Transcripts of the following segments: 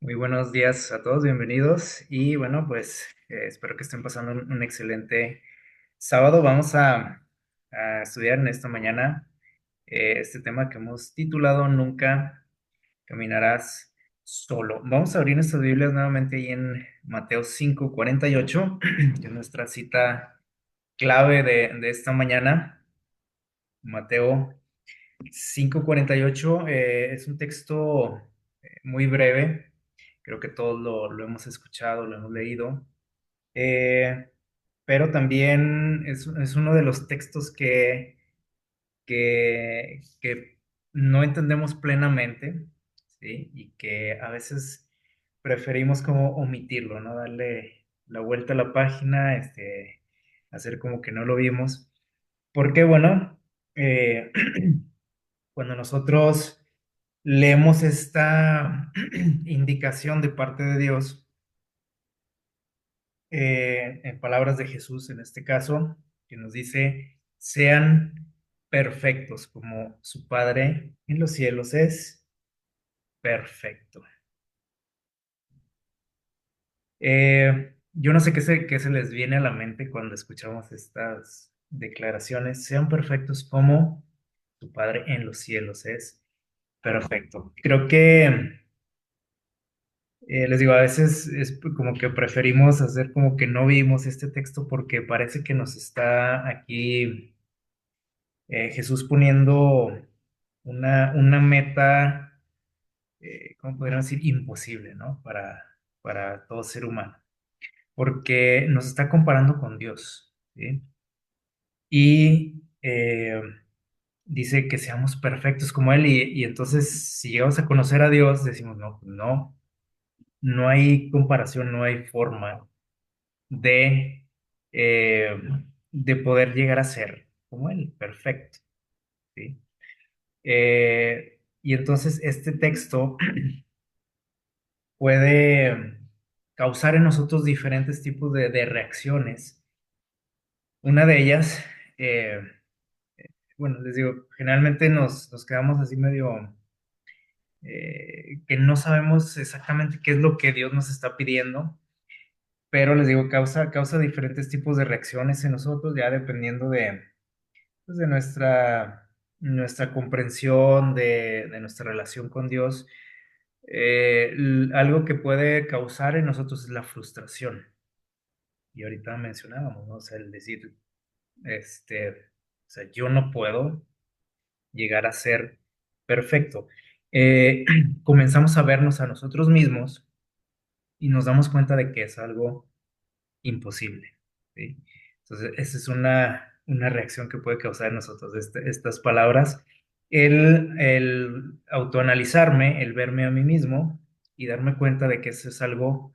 Muy buenos días a todos, bienvenidos y bueno, pues espero que estén pasando un excelente sábado. Vamos a estudiar en esta mañana este tema que hemos titulado Nunca caminarás solo. Vamos a abrir nuestras Biblias nuevamente ahí en Mateo 5:48, que es nuestra cita clave de esta mañana. Mateo 5:48 es un texto muy breve. Creo que todos lo hemos escuchado, lo hemos leído. Eh, pero también es uno de los textos que no entendemos plenamente, ¿sí? Y que a veces preferimos como omitirlo, ¿no? Darle la vuelta a la página, hacer como que no lo vimos. Porque, bueno, eh, cuando nosotros leemos esta indicación de parte de Dios, en palabras de Jesús en este caso, que nos dice, sean perfectos como su Padre en los cielos es perfecto. Yo no sé qué se les viene a la mente cuando escuchamos estas declaraciones, sean perfectos como su Padre en los cielos es perfecto. Creo que les digo, a veces es como que preferimos hacer como que no vimos este texto porque parece que nos está aquí Jesús poniendo una meta, ¿cómo podríamos decir? Imposible, ¿no? Para todo ser humano. Porque nos está comparando con Dios, ¿sí? Y dice que seamos perfectos como Él y entonces si llegamos a conocer a Dios, decimos, no, pues no, no hay comparación, no hay forma de, eh, de poder llegar a ser como Él, perfecto, ¿sí? Y entonces este texto puede causar en nosotros diferentes tipos de reacciones. Una de ellas, eh, bueno, les digo, generalmente nos quedamos así medio que no sabemos exactamente qué es lo que Dios nos está pidiendo, pero les digo, causa diferentes tipos de reacciones en nosotros, ya dependiendo pues, de nuestra comprensión, de nuestra relación con Dios. Algo que puede causar en nosotros es la frustración. Y ahorita mencionábamos, ¿no? O sea, el decir, o sea, yo no puedo llegar a ser perfecto. Eh, Comenzamos a vernos a nosotros mismos y nos damos cuenta de que es algo imposible, ¿sí? Entonces, esa es una reacción que puede causar en nosotros estas palabras. El autoanalizarme, el verme a mí mismo y darme cuenta de que eso es algo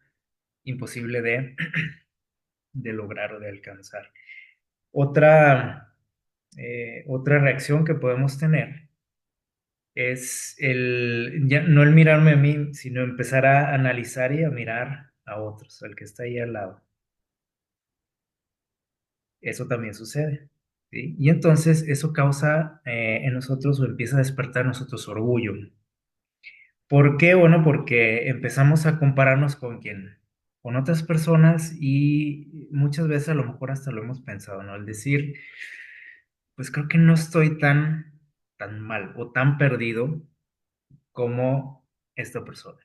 imposible de lograr o de alcanzar. Otra reacción que podemos tener es no el mirarme a mí, sino empezar a analizar y a mirar a otros, al que está ahí al lado. Eso también sucede, ¿sí? Y entonces eso causa en nosotros o empieza a despertar en nosotros orgullo. ¿Por qué? Bueno, porque empezamos a compararnos con quién, con otras personas y muchas veces a lo mejor hasta lo hemos pensado, ¿no? Al decir, pues creo que no estoy tan mal o tan perdido como esta persona,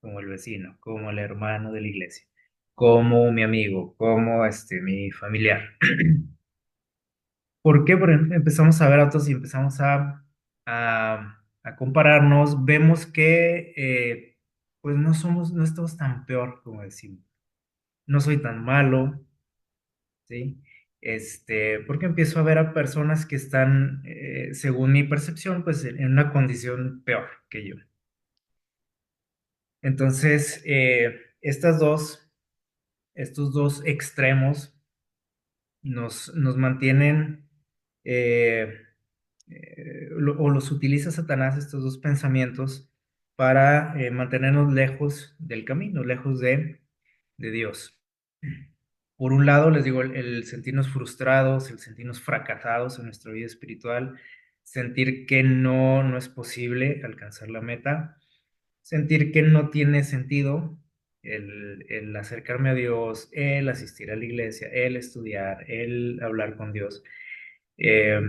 como el vecino, como el hermano de la iglesia, como mi amigo, como mi familiar. ¿Por qué? Porque empezamos a ver a otros y empezamos a compararnos, vemos que pues no estamos tan peor como decimos, no soy tan malo, ¿sí? Porque empiezo a ver a personas que están, según mi percepción, pues en una condición peor que yo. Entonces, estos dos extremos nos mantienen eh, o los utiliza Satanás, estos dos pensamientos, para mantenernos lejos del camino, lejos de Dios. Por un lado, les digo, el sentirnos frustrados, el sentirnos fracasados en nuestra vida espiritual, sentir que no es posible alcanzar la meta, sentir que no tiene sentido el acercarme a Dios, el asistir a la iglesia, el estudiar, el hablar con Dios. Eh,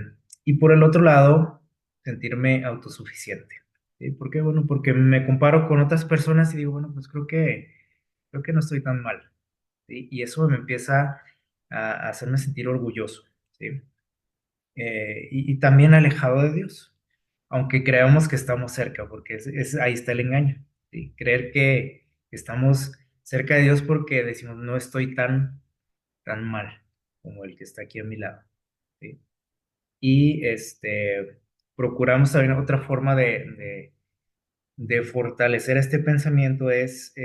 y por el otro lado, sentirme autosuficiente. ¿Sí? ¿Por qué? Bueno, porque me comparo con otras personas y digo, bueno, pues creo que no estoy tan mal. ¿Sí? Y eso me empieza a hacerme sentir orgulloso. ¿Sí? Y también alejado de Dios, aunque creamos que estamos cerca, porque ahí está el engaño. ¿Sí? Creer que estamos cerca de Dios porque decimos, no estoy tan mal como el que está aquí a mi lado. ¿Sí? Y procuramos también otra forma de fortalecer este pensamiento es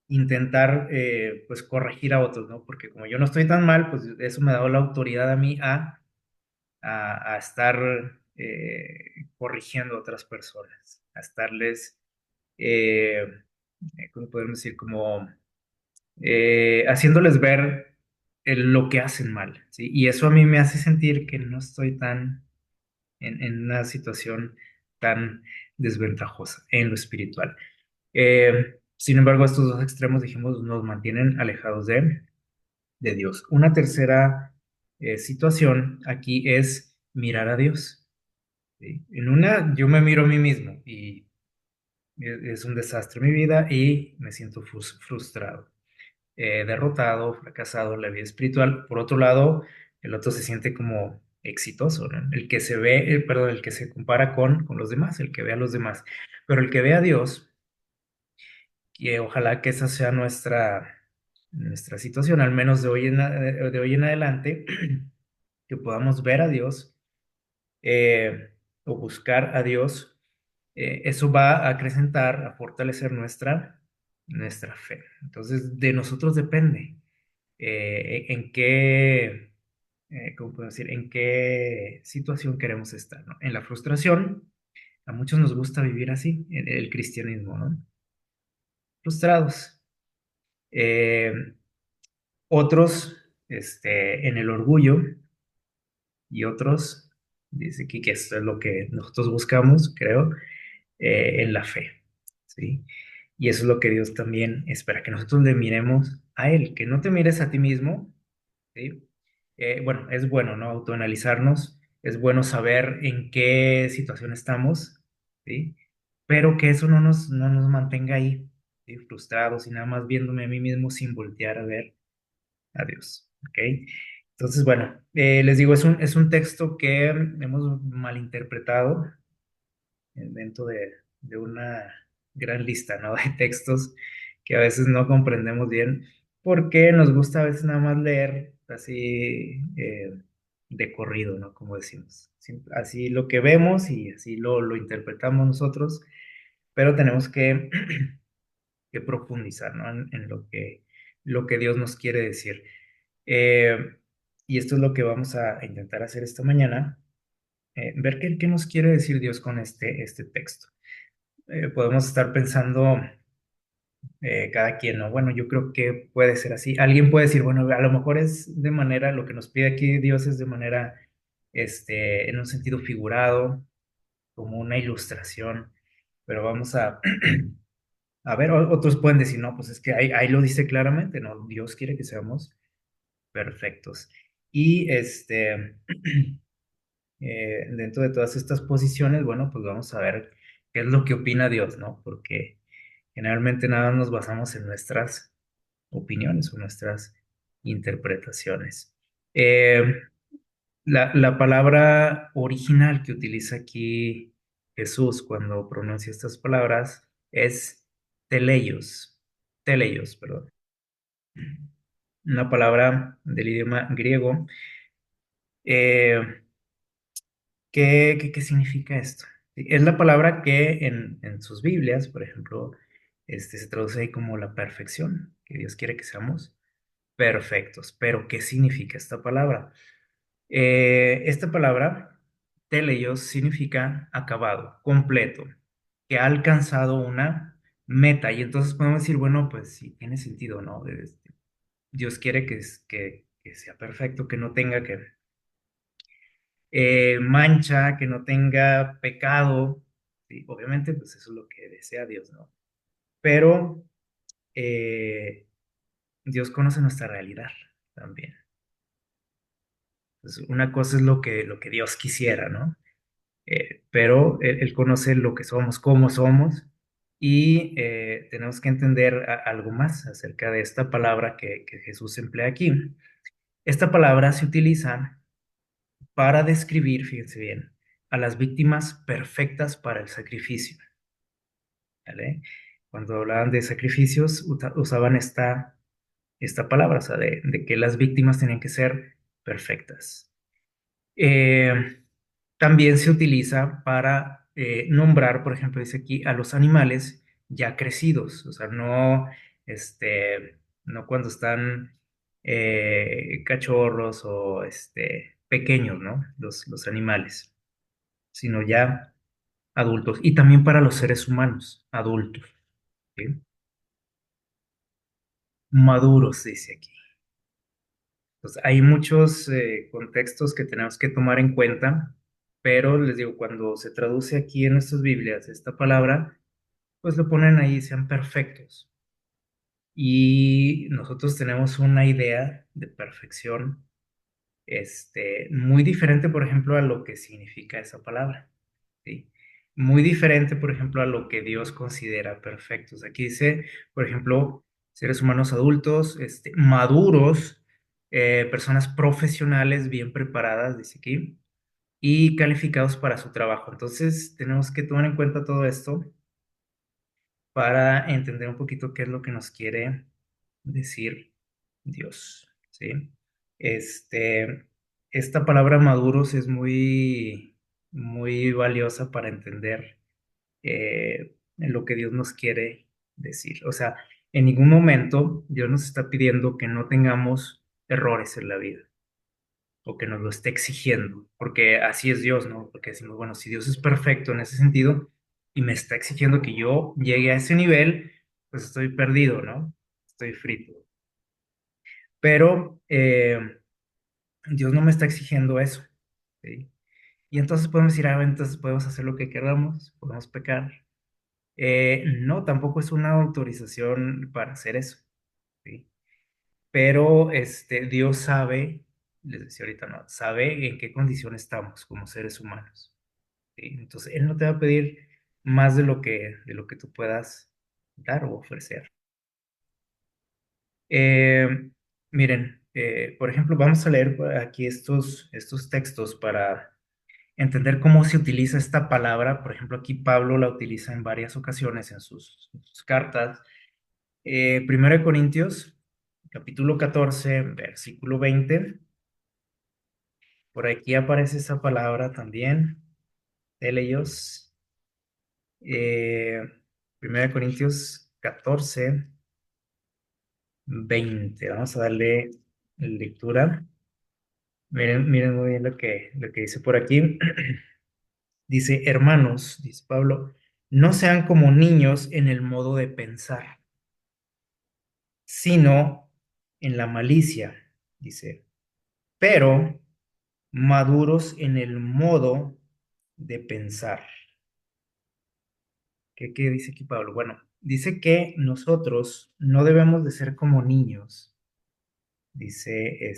intentar pues corregir a otros, ¿no? Porque como yo no estoy tan mal, pues eso me ha dado la autoridad a mí a estar corrigiendo a otras personas, a estarles, eh, ¿cómo podemos decir? Como haciéndoles ver lo que hacen mal, ¿sí? Y eso a mí me hace sentir que no estoy en una situación tan desventajosa en lo espiritual. Sin embargo, estos dos extremos, dijimos, nos mantienen alejados de Dios. Una tercera situación aquí es mirar a Dios. ¿Sí? En una, yo me miro a mí mismo y es un desastre mi vida y me siento frustrado, derrotado, fracasado en la vida espiritual. Por otro lado, el otro se siente como exitoso, ¿no? El que se ve, perdón, el que se compara con los demás, el que ve a los demás. Pero el que ve a Dios, que ojalá que esa sea nuestra situación, al menos de hoy en adelante, que podamos ver a Dios o buscar a Dios, eso va a acrecentar, a fortalecer nuestra fe. Entonces, de nosotros depende en qué, ¿cómo puedo decir? En qué situación queremos estar, ¿no? En la frustración, a muchos nos gusta vivir así, en el cristianismo, ¿no? Frustrados. Eh, Otros, en el orgullo y otros, dice que esto es lo que nosotros buscamos, creo, en la fe, ¿sí? Y eso es lo que Dios también espera, que nosotros le miremos a Él, que no te mires a ti mismo, ¿sí? Bueno, es bueno, ¿no? Autoanalizarnos, es bueno saber en qué situación estamos, ¿sí? Pero que eso no nos mantenga ahí, ¿sí? Frustrados y nada más viéndome a mí mismo sin voltear a ver a Dios, ¿ok? Entonces, bueno, les digo, es un texto que hemos malinterpretado dentro de una gran lista, ¿no? De textos que a veces no comprendemos bien porque nos gusta a veces nada más leer así de corrido, ¿no? Como decimos. Así lo que vemos y así lo interpretamos nosotros, pero tenemos que profundizar, ¿no? En lo que Dios nos quiere decir. Eh, y esto es lo que vamos a intentar hacer esta mañana, ver qué nos quiere decir Dios con este texto. Podemos estar pensando cada quien, ¿no? Bueno, yo creo que puede ser así. Alguien puede decir, bueno, a lo mejor es de manera, lo que nos pide aquí Dios es de manera, en un sentido figurado, como una ilustración, pero vamos a ver, otros pueden decir, no, pues es que ahí lo dice claramente, ¿no? Dios quiere que seamos perfectos. Y dentro de todas estas posiciones, bueno, pues vamos a ver qué es lo que opina Dios, ¿no? Porque generalmente nada nos basamos en nuestras opiniones o nuestras interpretaciones. Eh, la palabra original que utiliza aquí Jesús cuando pronuncia estas palabras es teleios, perdón. Una palabra del idioma griego. Eh, ¿qué significa esto? Sí, es la palabra que en sus Biblias, por ejemplo, se traduce ahí como la perfección, que Dios quiere que seamos perfectos. Pero, ¿qué significa esta palabra? Esta palabra, teleios, significa acabado, completo, que ha alcanzado una meta. Y entonces podemos decir, bueno, pues sí, tiene sentido, ¿no? Dios quiere que sea perfecto, que no tenga mancha, que no tenga pecado, ¿sí? Obviamente, pues eso es lo que desea Dios, ¿no? Pero eh, Dios conoce nuestra realidad también. Pues una cosa es lo que Dios quisiera, ¿no? Pero él conoce lo que somos, cómo somos, y tenemos que entender algo más acerca de esta palabra que Jesús emplea aquí. Esta palabra se utiliza para describir, fíjense bien, a las víctimas perfectas para el sacrificio, ¿vale? Cuando hablaban de sacrificios, usaban esta palabra, o sea, de que las víctimas tenían que ser perfectas. Eh, También se utiliza para nombrar, por ejemplo, dice aquí, a los animales ya crecidos, o sea, no cuando están cachorros o pequeños, ¿no? Los animales, sino ya adultos. Y también para los seres humanos, adultos, ¿sí? Maduros, dice aquí. Entonces, hay muchos contextos que tenemos que tomar en cuenta, pero les digo, cuando se traduce aquí en nuestras Biblias esta palabra, pues lo ponen ahí, sean perfectos. Y nosotros tenemos una idea de perfección, muy diferente, por ejemplo, a lo que significa esa palabra, ¿sí? Muy diferente, por ejemplo, a lo que Dios considera perfectos. Aquí dice, por ejemplo, seres humanos adultos, maduros, personas profesionales bien preparadas, dice aquí, y calificados para su trabajo. Entonces, tenemos que tomar en cuenta todo esto para entender un poquito qué es lo que nos quiere decir Dios, ¿sí? Este, esta palabra maduros es muy valiosa para entender lo que Dios nos quiere decir. O sea, en ningún momento Dios nos está pidiendo que no tengamos errores en la vida o que nos lo esté exigiendo, porque así es Dios, ¿no? Porque decimos, bueno, si Dios es perfecto en ese sentido y me está exigiendo que yo llegue a ese nivel, pues estoy perdido, ¿no? Estoy frito. Pero Dios no me está exigiendo eso, ¿sí? Y entonces podemos decir, ah, entonces podemos hacer lo que queramos, podemos pecar. No, tampoco es una autorización para hacer eso, ¿sí? Pero Dios sabe, les decía ahorita, no, sabe en qué condición estamos como seres humanos, ¿sí? Entonces, Él no te va a pedir más de lo que tú puedas dar o ofrecer. Eh, Miren, por ejemplo, vamos a leer por aquí estos textos para entender cómo se utiliza esta palabra. Por ejemplo, aquí Pablo la utiliza en varias ocasiones en sus cartas. 1 de Corintios, capítulo 14, versículo 20. Por aquí aparece esa palabra también. De ellos. 1 de Corintios 14, 20. Vamos a darle lectura. Miren, miren muy bien lo que dice por aquí. Dice, hermanos, dice Pablo, no sean como niños en el modo de pensar, sino en la malicia, dice, pero maduros en el modo de pensar. ¿Qué dice aquí Pablo? Bueno, dice que nosotros no debemos de ser como niños, dice,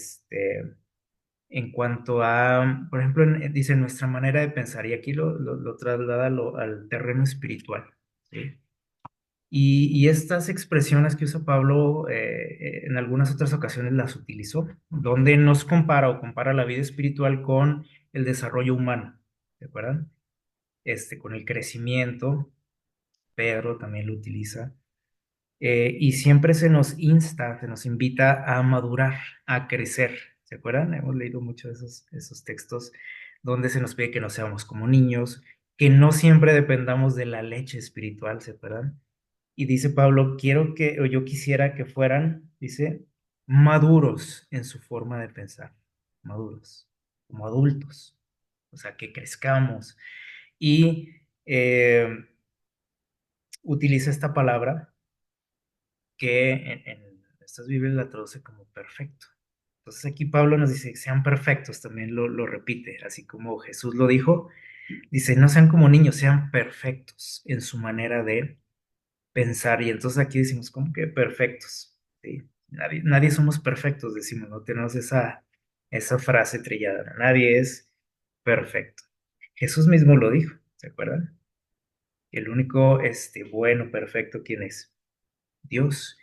en cuanto a, por ejemplo, dice nuestra manera de pensar, y aquí lo traslada al terreno espiritual, ¿sí? Y estas expresiones que usa Pablo en algunas otras ocasiones las utilizó, donde nos compara o compara la vida espiritual con el desarrollo humano, ¿de acuerdo? Con el crecimiento, Pedro también lo utiliza. Y siempre se nos insta, se nos invita a madurar, a crecer. ¿Se acuerdan? Hemos leído mucho esos textos donde se nos pide que no seamos como niños, que no siempre dependamos de la leche espiritual, ¿se acuerdan? Y dice Pablo, quiero que, o yo quisiera que fueran, dice, maduros en su forma de pensar, maduros, como adultos, o sea, que crezcamos. Y utiliza esta palabra que en estas Biblias la traduce como perfecto. Entonces aquí Pablo nos dice, sean perfectos, también lo repite, así como Jesús lo dijo, Dice, no sean como niños, sean perfectos en su manera de pensar. Y entonces aquí decimos, ¿cómo que perfectos? ¿Sí? Nadie somos perfectos, decimos, no tenemos esa frase trillada, ¿no? Nadie es perfecto. Jesús mismo lo dijo, ¿se acuerdan? El único bueno, perfecto, ¿quién es? Dios.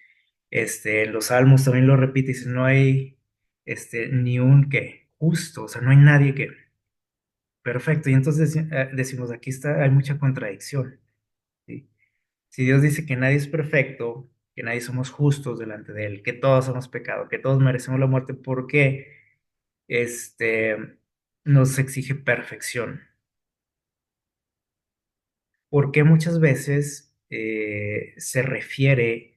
Los salmos también lo repite, dice, no hay ni un que justo, o sea, no hay nadie que perfecto. Y entonces decimos, aquí está, hay mucha contradicción, ¿sí? Si Dios dice que nadie es perfecto, que nadie somos justos delante de Él, que todos somos pecado, que todos merecemos la muerte, ¿por qué nos exige perfección? Porque muchas veces se refiere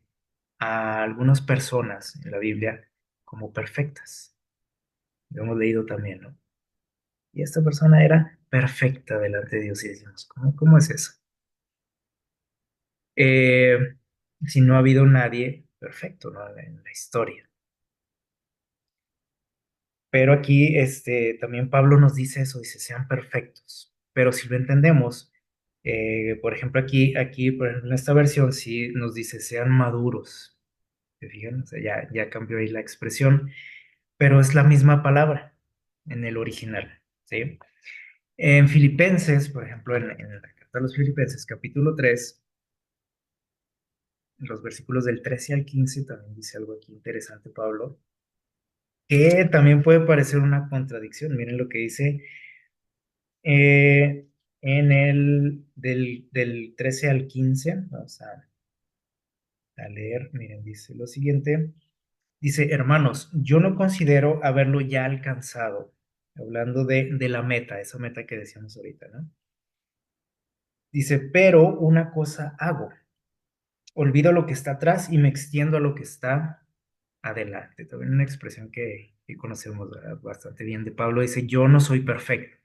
a algunas personas en la Biblia como perfectas. Lo hemos leído también, ¿no? Y esta persona era perfecta delante de Dios y decimos, ¿cómo es eso? Eh, si no ha habido nadie perfecto, ¿no? En la historia. Pero aquí también Pablo nos dice eso, dice, sean perfectos. Pero si lo entendemos, por ejemplo, por ejemplo, en esta versión sí nos dice, sean maduros. ¿Se fijan? O sea, ya cambió ahí la expresión, pero es la misma palabra en el original, ¿sí? En Filipenses, por ejemplo, en la carta de los Filipenses, capítulo 3, los versículos del 13 al 15, también dice algo aquí interesante, Pablo, que también puede parecer una contradicción. Miren lo que dice en del 13 al 15, vamos a leer, miren, dice lo siguiente. Dice, hermanos, yo no considero haberlo ya alcanzado, hablando de la meta, esa meta que decíamos ahorita, ¿no? Dice, pero una cosa hago, olvido lo que está atrás y me extiendo a lo que está adelante. También una expresión que conocemos, ¿verdad? Bastante bien de Pablo. Dice, yo no soy perfecto.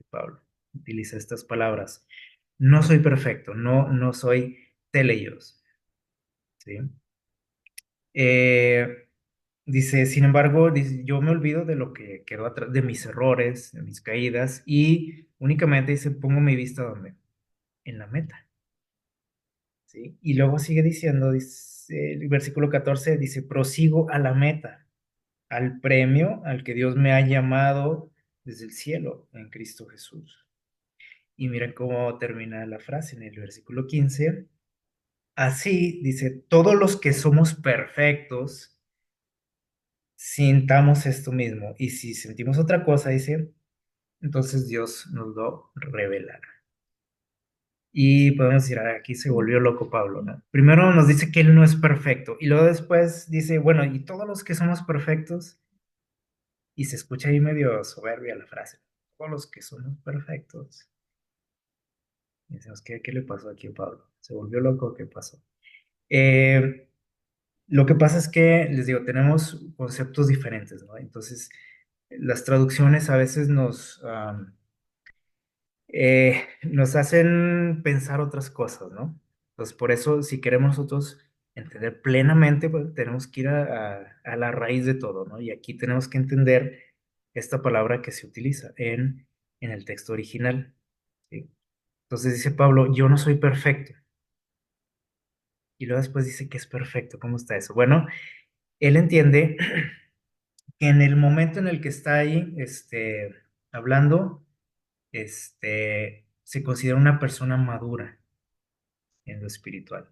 Pablo utiliza estas palabras. No soy perfecto, no soy teleios, ¿sí? Eh, Dice, sin embargo, dice, yo me olvido de lo que quedó atrás, de mis errores, de mis caídas, y únicamente dice, pongo mi vista donde, en la meta, ¿sí? Y luego sigue diciendo, dice, el versículo 14 dice, prosigo a la meta, al premio al que Dios me ha llamado desde el cielo en Cristo Jesús. Y miren cómo termina la frase en el versículo 15. Así, dice, todos los que somos perfectos, sintamos esto mismo. Y si sentimos otra cosa, dice, entonces Dios nos lo revelará. Y podemos decir, "Ah, aquí se volvió loco Pablo, ¿no? Primero nos dice que él no es perfecto y luego después dice, bueno, y todos los que somos perfectos, y se escucha ahí medio soberbia la frase, todos los que somos perfectos. Y decimos, ¿qué le pasó aquí a Pablo? ¿Se volvió loco? ¿Qué pasó? Eh, lo que pasa es que, les digo, tenemos conceptos diferentes, ¿no? Entonces, las traducciones a veces nos hacen pensar otras cosas, ¿no? Entonces, por eso, si queremos nosotros entender plenamente, pues tenemos que ir a la raíz de todo, ¿no? Y aquí tenemos que entender esta palabra que se utiliza en el texto original, ¿sí? Entonces dice Pablo, yo no soy perfecto. Y luego después dice que es perfecto. ¿Cómo está eso? Bueno, él entiende que en el momento en el que está ahí, hablando, se considera una persona madura en lo espiritual,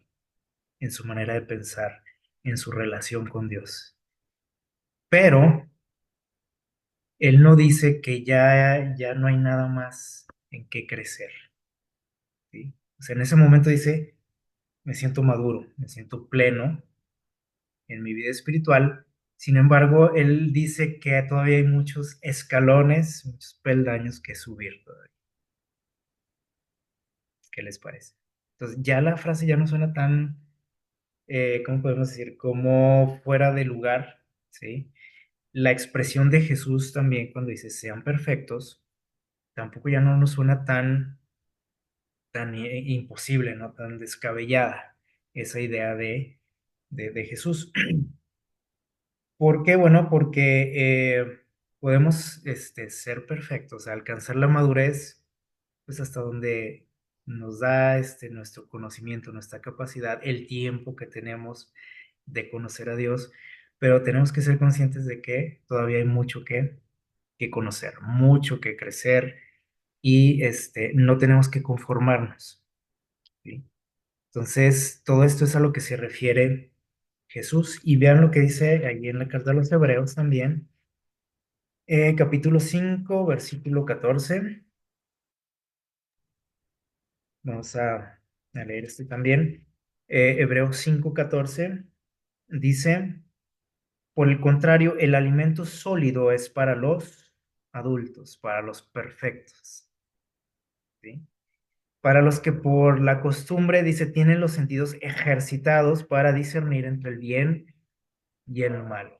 en su manera de pensar, en su relación con Dios. Pero él no dice que ya no hay nada más en qué crecer, ¿sí? O sea, en ese momento dice, me siento maduro, me siento pleno en mi vida espiritual. Sin embargo, él dice que todavía hay muchos escalones, muchos peldaños que subir todavía. ¿Qué les parece? Entonces, ya la frase ya no suena tan, ¿cómo podemos decir? Como fuera de lugar, ¿sí? La expresión de Jesús también cuando dice sean perfectos, tampoco ya no nos suena tan imposible, ¿no? Tan descabellada esa idea de Jesús. ¿Por qué? Bueno, porque podemos ser perfectos, alcanzar la madurez pues hasta donde nos da nuestro conocimiento, nuestra capacidad, el tiempo que tenemos de conocer a Dios, pero tenemos que ser conscientes de que todavía hay mucho que conocer, mucho que crecer y no tenemos que conformarnos, ¿sí? Entonces, todo esto es a lo que se refiere Jesús. Y vean lo que dice ahí en la carta a los Hebreos también, capítulo 5 versículo 14. Vamos a leer este también. Hebreos 5:14 dice, por el contrario, el alimento sólido es para los adultos, para los perfectos, ¿sí? Para los que por la costumbre, dice, tienen los sentidos ejercitados para discernir entre el bien y el mal.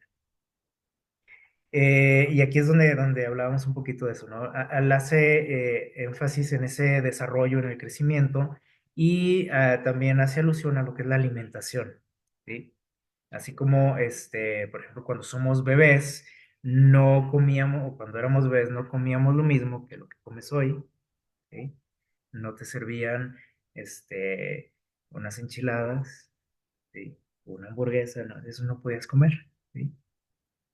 Y aquí es donde hablábamos un poquito de eso, ¿no? Al hace énfasis en ese desarrollo, en el crecimiento, y también hace alusión a lo que es la alimentación, ¿sí? Así como, por ejemplo, cuando somos bebés, no comíamos, o cuando éramos bebés, no comíamos lo mismo que lo que comes hoy, ¿sí? No te servían, unas enchiladas, ¿sí? Una hamburguesa, ¿no? Eso no podías comer, ¿sí?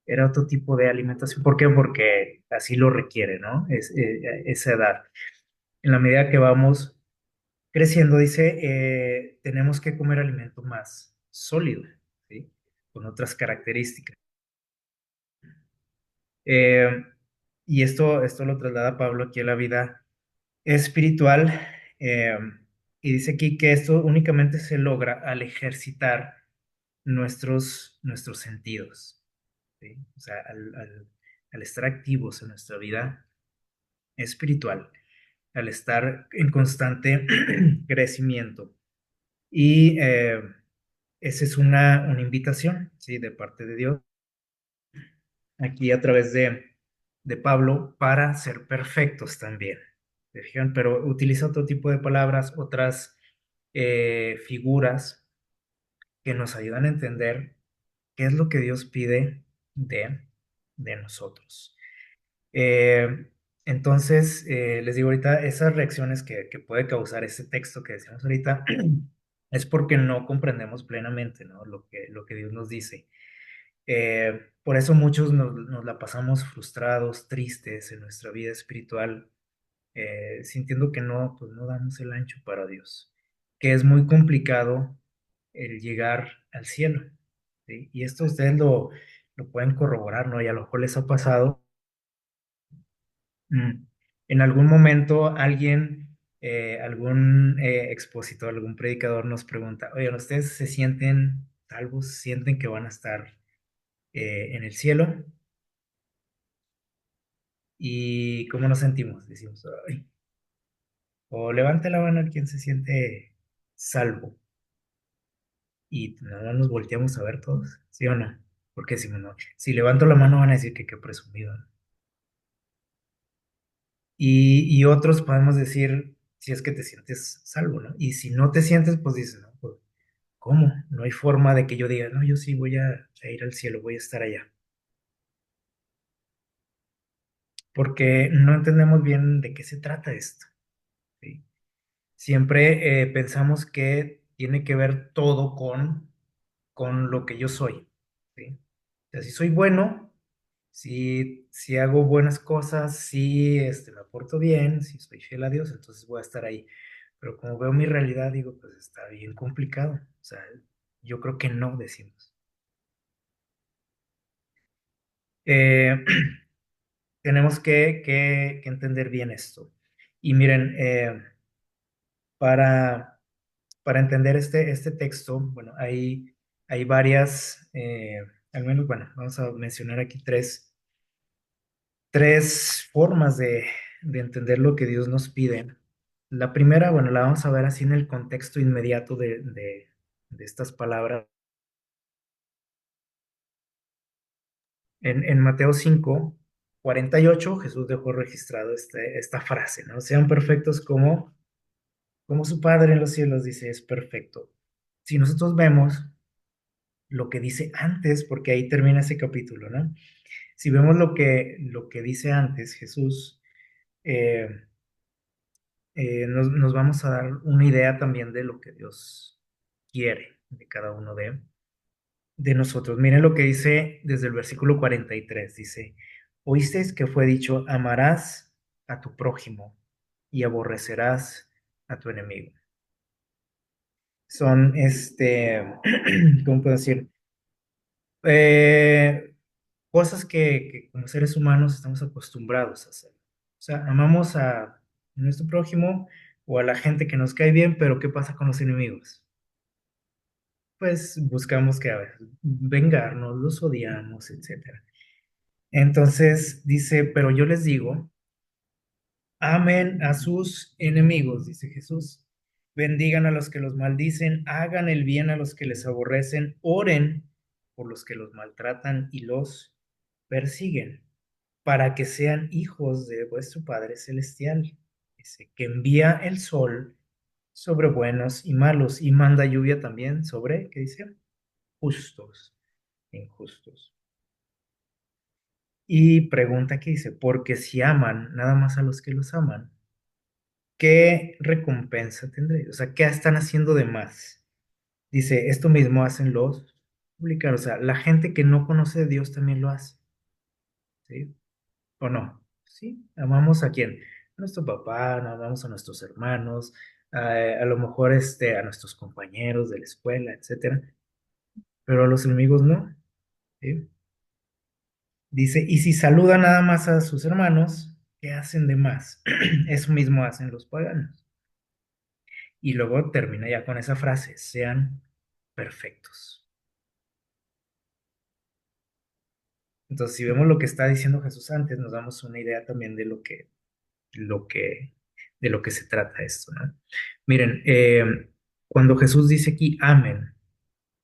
Era otro tipo de alimentación. ¿Por qué? Porque así lo requiere, ¿no? Esa edad. En la medida que vamos creciendo, dice, tenemos que comer alimento más sólido, ¿sí? Con otras características. Eh, y esto lo traslada Pablo aquí a la vida espiritual. eh, y dice aquí que esto únicamente se logra al ejercitar nuestros sentidos, ¿sí? O sea, al estar activos en nuestra vida espiritual, al estar en constante crecimiento. Y esa es una invitación, ¿sí? De parte de Dios, aquí a través de Pablo, para ser perfectos también. ¿Se fijan? Pero utiliza otro tipo de palabras, otras figuras que nos ayudan a entender qué es lo que Dios pide de, de nosotros. Eh, entonces, les digo ahorita, esas reacciones que puede causar ese texto que decíamos ahorita, es porque no comprendemos plenamente, ¿no? Lo que Dios nos dice. Por eso muchos nos la pasamos frustrados, tristes en nuestra vida espiritual, sintiendo que no, pues no damos el ancho para Dios, que es muy complicado el llegar al cielo, ¿sí? Y esto ustedes lo pueden corroborar, ¿no? Y a lo mejor les ha pasado. En algún momento alguien, algún expositor, algún predicador nos pregunta, oye, ¿ustedes se sienten salvos? ¿Sienten que van a estar en el cielo? ¿Y cómo nos sentimos? Decimos, ay, o levante la mano quien se siente salvo. Y nada más nos volteamos a ver todos, ¿sí o no? Porque si, no, si levanto la mano van a decir que qué presumido, ¿no? Y otros podemos decir, si es que te sientes salvo, ¿no? Y si no te sientes, pues dices, no, pues, ¿cómo? No hay forma de que yo diga, no, yo sí voy a ir al cielo, voy a estar allá. Porque no entendemos bien de qué se trata esto, ¿sí? Siempre pensamos que tiene que ver todo con lo que yo soy, ¿sí? O sea, si soy bueno, si hago buenas cosas, si me porto bien, si soy fiel a Dios, entonces voy a estar ahí. Pero como veo mi realidad, digo, pues está bien complicado. O sea, yo creo que no decimos. Eh, tenemos que entender bien esto. Y miren, para, para entender este texto, bueno, hay varias, al menos, bueno, vamos a mencionar aquí tres formas de entender lo que Dios nos pide. La primera, bueno, la vamos a ver así en el contexto inmediato de estas palabras. En Mateo 5:48, Jesús dejó registrado esta frase, ¿no? Sean perfectos como su Padre en los cielos dice, es perfecto. Si nosotros vemos lo que dice antes, porque ahí termina ese capítulo, ¿no? Si vemos lo que dice antes Jesús, eh, nos vamos a dar una idea también de lo que Dios quiere de cada uno de nosotros. Miren lo que dice desde el versículo 43. Dice, oísteis que fue dicho, amarás a tu prójimo y aborrecerás a tu enemigo. Son, ¿cómo puedo decir? Eh, Cosas que como seres humanos estamos acostumbrados a hacer. O sea, amamos a nuestro prójimo o a la gente que nos cae bien, pero ¿qué pasa con los enemigos? Pues buscamos que a ver, vengarnos, los odiamos, etcétera. Entonces dice, pero yo les digo, amen a sus enemigos, dice Jesús. Bendigan a los que los maldicen, hagan el bien a los que les aborrecen, oren por los que los maltratan y los persiguen, para que sean hijos de vuestro Padre Celestial. Dice que envía el sol sobre buenos y malos y manda lluvia también sobre, ¿qué dice? Justos e injustos. Y pregunta qué dice, porque si aman nada más a los que los aman, ¿qué recompensa tendré? O sea, ¿qué están haciendo de más? Dice, esto mismo hacen los publicanos, o sea, la gente que no conoce a Dios también lo hace, ¿sí? ¿O no? Sí, amamos a quién, a nuestro papá, no amamos a nuestros hermanos, a lo mejor a nuestros compañeros de la escuela, etcétera, pero a los enemigos no, ¿sí? Dice, y si saludan nada más a sus hermanos, ¿qué hacen de más? Eso mismo hacen los paganos. Y luego termina ya con esa frase, sean perfectos. Entonces, si vemos lo que está diciendo Jesús antes, nos damos una idea también de lo que, de lo que se trata esto, ¿no? Miren, cuando Jesús dice aquí, amen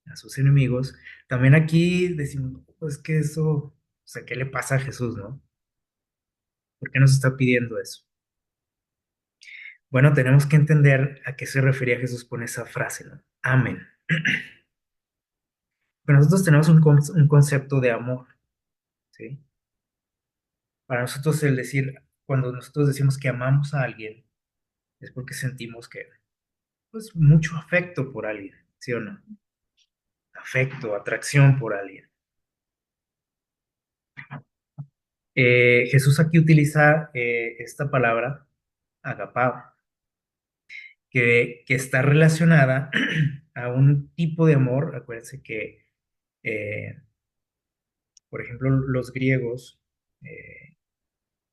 a sus enemigos, también aquí decimos, pues que eso, o sea, ¿qué le pasa a Jesús, no? ¿Por qué nos está pidiendo eso? Bueno, tenemos que entender a qué se refería Jesús con esa frase, ¿no? Amen. Pero nosotros tenemos un concepto de amor, ¿sí? Para nosotros el decir, cuando nosotros decimos que amamos a alguien, es porque sentimos que, pues, mucho afecto por alguien, ¿sí o no? Afecto, atracción por alguien. Jesús aquí utiliza esta palabra, agapao, que está relacionada a un tipo de amor. Acuérdense que, eh, por ejemplo, los griegos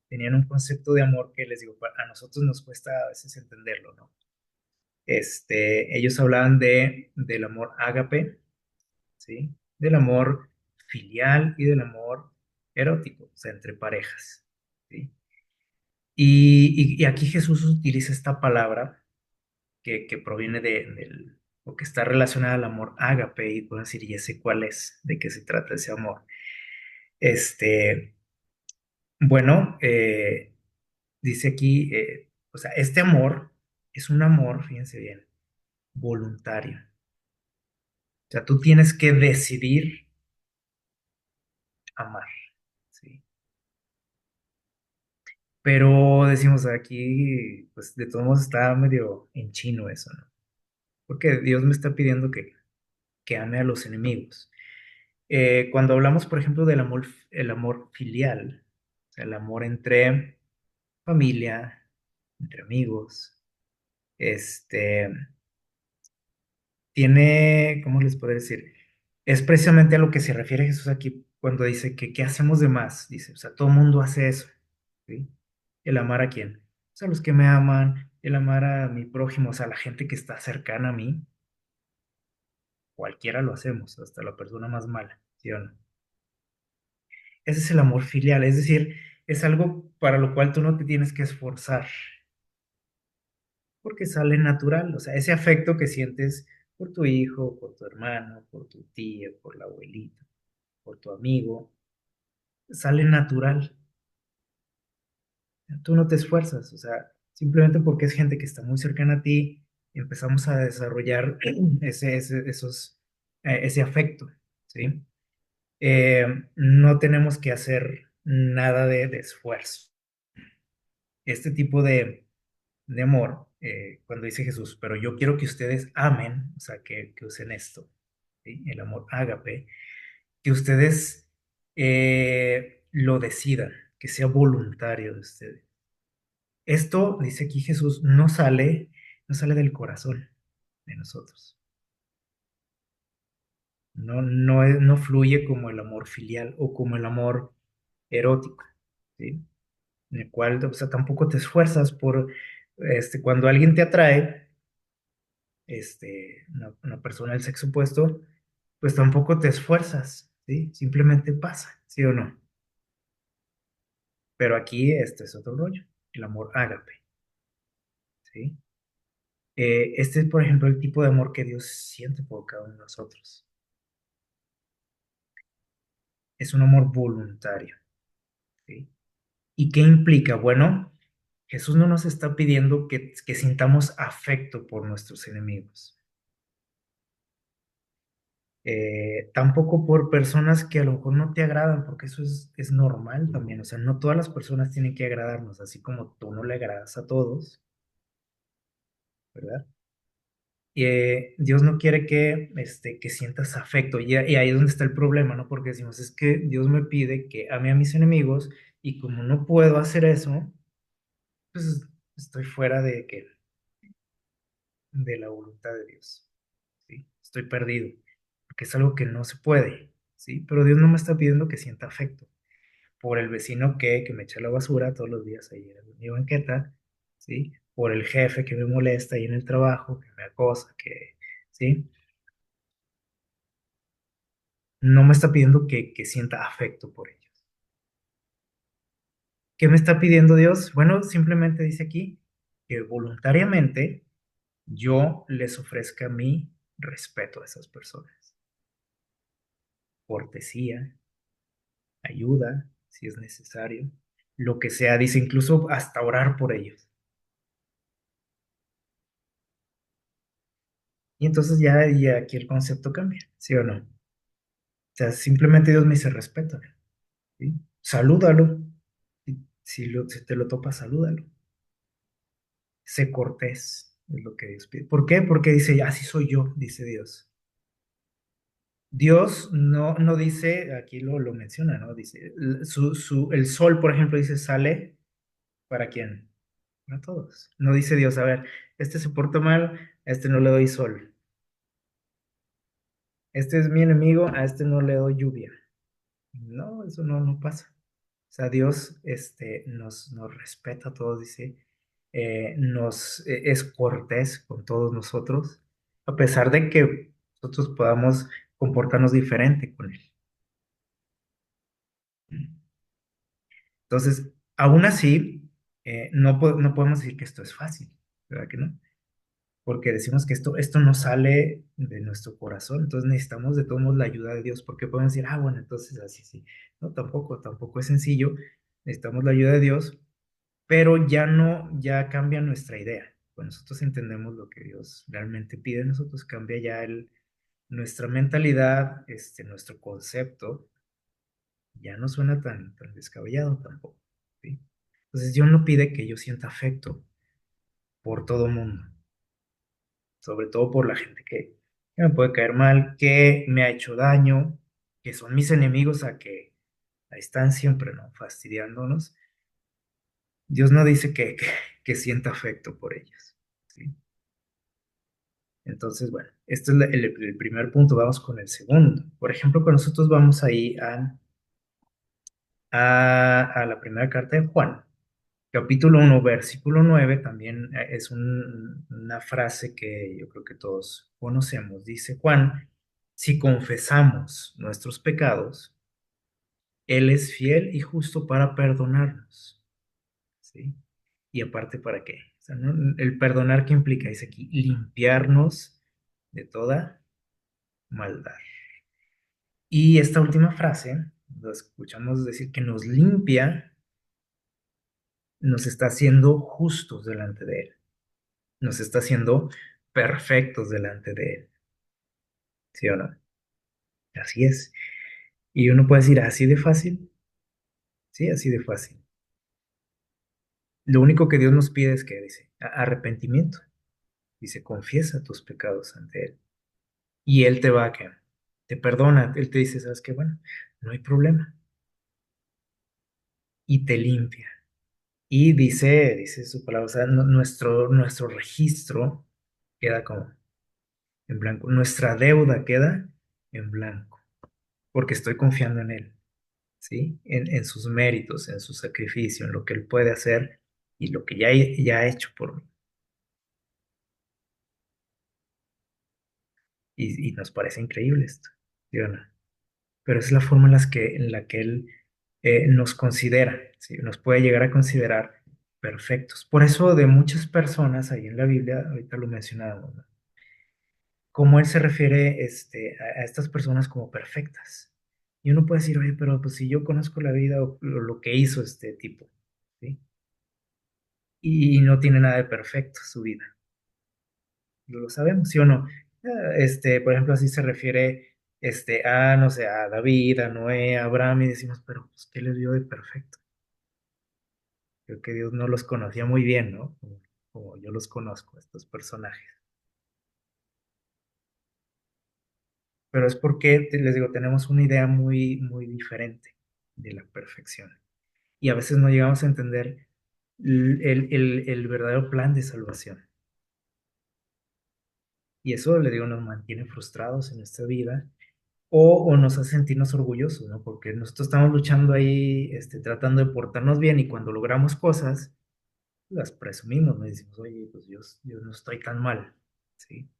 tenían un concepto de amor que les digo, a nosotros nos cuesta a veces entenderlo, ¿no? Ellos hablaban del amor ágape, ¿sí? Del amor filial y del amor erótico, o sea, entre parejas, ¿sí? Y aquí Jesús utiliza esta palabra que proviene o que está relacionada al amor ágape, y puedo decir, y ese cuál es, de qué se trata ese amor. Este, bueno, dice aquí, o sea, este amor es un amor, fíjense bien, voluntario. O sea, tú tienes que decidir amar, ¿sí? Pero decimos aquí, pues de todos modos está medio en chino eso, ¿no? Porque Dios me está pidiendo que ame a los enemigos. Cuando hablamos, por ejemplo, el amor filial, o sea, el amor entre familia, entre amigos, este, tiene, ¿cómo les puedo decir? Es precisamente a lo que se refiere Jesús aquí cuando dice que ¿qué hacemos de más? Dice, o sea, todo mundo hace eso, ¿sí? ¿El amar a quién? O sea, los que me aman, el amar a mi prójimo, o sea, la gente que está cercana a mí, cualquiera lo hacemos, hasta la persona más mala, ¿sí o no? Ese es el amor filial, es decir, es algo para lo cual tú no te tienes que esforzar, porque sale natural, o sea, ese afecto que sientes por tu hijo, por tu hermano, por tu tía, por la abuelita, por tu amigo, sale natural. Tú no te esfuerzas, o sea, simplemente porque es gente que está muy cercana a ti, empezamos a desarrollar ese afecto, ¿sí? No tenemos que hacer nada de esfuerzo. Este tipo de amor, cuando dice Jesús, pero yo quiero que ustedes amen, o sea, que usen esto, ¿sí? El amor ágape, que ustedes lo decidan, que sea voluntario de ustedes. Esto, dice aquí Jesús, no sale del corazón de nosotros. No fluye como el amor filial o como el amor erótico, ¿sí? En el cual, o sea, tampoco te esfuerzas cuando alguien te atrae, una persona del sexo opuesto, pues tampoco te esfuerzas, ¿sí? Simplemente pasa, ¿sí o no? Pero aquí este es otro rollo, el amor ágape, ¿sí? Este es, por ejemplo, el tipo de amor que Dios siente por cada uno de nosotros. Es un amor voluntario, ¿sí? ¿Y qué implica? Bueno, Jesús no nos está pidiendo que sintamos afecto por nuestros enemigos. Tampoco por personas que a lo mejor no te agradan, porque eso es normal también. O sea, no todas las personas tienen que agradarnos, así como tú no le agradas a todos, ¿verdad? Dios no quiere que sientas afecto, y ahí es donde está el problema, ¿no? Porque decimos, es que Dios me pide que ame a mis enemigos, y como no puedo hacer eso, pues estoy fuera de la voluntad de Dios, ¿sí? Estoy perdido, porque es algo que no se puede, ¿sí? Pero Dios no me está pidiendo que sienta afecto por el vecino que me echa la basura todos los días ahí en mi banqueta, ¿sí? Por el jefe que me molesta ahí en el trabajo, que me acosa, ¿sí? No me está pidiendo que sienta afecto por ellos. ¿Qué me está pidiendo Dios? Bueno, simplemente dice aquí que voluntariamente yo les ofrezca mi respeto a esas personas, cortesía, ayuda, si es necesario, lo que sea, dice incluso hasta orar por ellos. Y entonces ya aquí el concepto cambia, ¿sí o no? O sea, simplemente Dios me dice, respétalo, ¿sí? Salúdalo. Si te lo topas, salúdalo. Sé cortés, es lo que Dios pide. ¿Por qué? Porque dice, así soy yo, dice Dios. Dios no dice, aquí lo menciona, ¿no? Dice, el sol, por ejemplo, dice, sale, ¿para quién? Para todos. No dice Dios, a ver, este se porta mal, a este no le doy sol. Este es mi enemigo, a este no le doy lluvia. No, eso no pasa. O sea, Dios nos respeta a todos, dice, es cortés con todos nosotros, a pesar de que nosotros podamos comportarnos diferente con Él. Entonces, aún así, no podemos decir que esto es fácil, ¿verdad que no? Porque decimos que esto no sale de nuestro corazón, entonces necesitamos de todos modos la ayuda de Dios, porque podemos decir, bueno, entonces así sí. No, tampoco es sencillo, necesitamos la ayuda de Dios, pero ya cambia nuestra idea. Cuando nosotros entendemos lo que Dios realmente pide de nosotros, cambia ya nuestra mentalidad, nuestro concepto, ya no suena tan descabellado tampoco, ¿sí? Entonces Dios no pide que yo sienta afecto por todo mundo, sobre todo por la gente que me puede caer mal, que me ha hecho daño, que son mis enemigos, a que ahí están siempre, ¿no? Fastidiándonos. Dios no dice que sienta afecto por ellos, ¿sí? Entonces, bueno, este es el primer punto. Vamos con el segundo. Por ejemplo, con nosotros vamos ahí a la primera carta de Juan, capítulo 1, versículo 9. También es una frase que yo creo que todos conocemos. Dice Juan, si confesamos nuestros pecados, Él es fiel y justo para perdonarnos, ¿sí? Y aparte, ¿para qué? O sea, el perdonar, ¿qué implica? Dice aquí, limpiarnos de toda maldad. Y esta última frase, lo escuchamos decir que nos limpia, nos está haciendo justos delante de Él, nos está haciendo perfectos delante de Él, ¿sí o no? Así es. Y uno puede decir, ¿así de fácil? Sí, así de fácil. Lo único que Dios nos pide es que, dice, arrepentimiento. Dice, confiesa tus pecados ante Él. Y Él te va a que te perdona. Él te dice, ¿sabes qué? Bueno, no hay problema. Y te limpia. Y dice su palabra, o sea, nuestro registro queda como en blanco. Nuestra deuda queda en blanco. Porque estoy confiando en Él, ¿sí? En sus méritos, en su sacrificio, en lo que Él puede hacer y lo que ya ha hecho por mí. Y nos parece increíble esto, ¿sí o no? Pero es la forma en la que Él nos considera, ¿sí? Nos puede llegar a considerar perfectos. Por eso de muchas personas ahí en la Biblia, ahorita lo mencionábamos, ¿no? Cómo Él se refiere a estas personas como perfectas. Y uno puede decir, oye, pero pues si yo conozco la vida o lo que hizo este tipo, ¿sí? Y no tiene nada de perfecto su vida. Lo sabemos, ¿sí o no? Por ejemplo, así se refiere no sé, a David, a Noé, a Abraham, y decimos, pero pues, ¿qué les dio de perfecto? Creo que Dios no los conocía muy bien, ¿no? Como yo los conozco, estos personajes. Pero es porque, les digo, tenemos una idea muy diferente de la perfección. Y a veces no llegamos a entender el verdadero plan de salvación. Y eso, le digo, nos mantiene frustrados en esta vida o nos hace sentirnos orgullosos, ¿no? Porque nosotros estamos luchando ahí, tratando de portarnos bien y cuando logramos cosas, las presumimos, ¿no? Y decimos, oye, pues yo no estoy tan mal, ¿sí?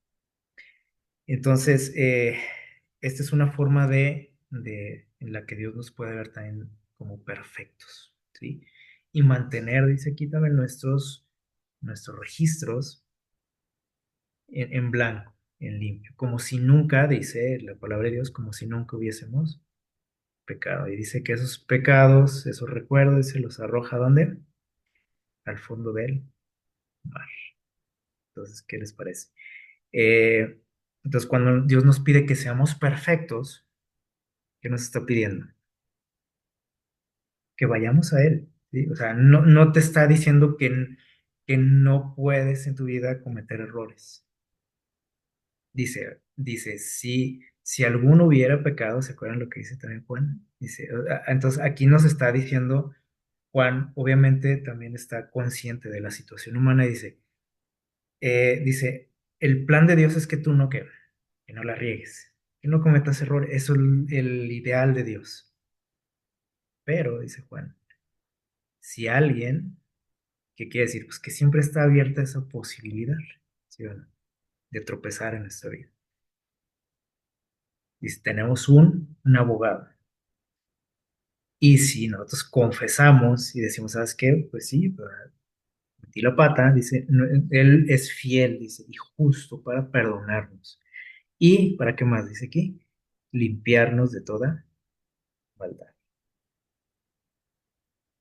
Entonces, esta es una forma en la que Dios nos puede ver también como perfectos, ¿sí? Y mantener, dice aquí también, nuestros registros en blanco, en limpio, como si nunca, dice la palabra de Dios, como si nunca hubiésemos pecado. Y dice que esos pecados, esos recuerdos, se los arroja ¿dónde? Al fondo del mar. Entonces, ¿qué les parece? Eh, entonces, cuando Dios nos pide que seamos perfectos, ¿qué nos está pidiendo? Que vayamos a Él, ¿sí? O sea, no te está diciendo que no puedes en tu vida cometer errores. Dice, si alguno hubiera pecado, ¿se acuerdan lo que dice también Juan? Dice, entonces aquí nos está diciendo Juan, obviamente también está consciente de la situación humana y dice, el plan de Dios es que tú que no la riegues, que no cometas errores, eso es el ideal de Dios. Pero, dice Juan, si alguien, ¿qué quiere decir? Pues que siempre está abierta esa posibilidad, ¿sí o no? De tropezar en nuestra vida. Dice, tenemos un abogado. Y si nosotros confesamos y decimos, ¿sabes qué? Pues sí, metí la pata, dice, Él es fiel, dice, y justo para perdonarnos. ¿Y para qué más dice aquí? Limpiarnos de toda maldad.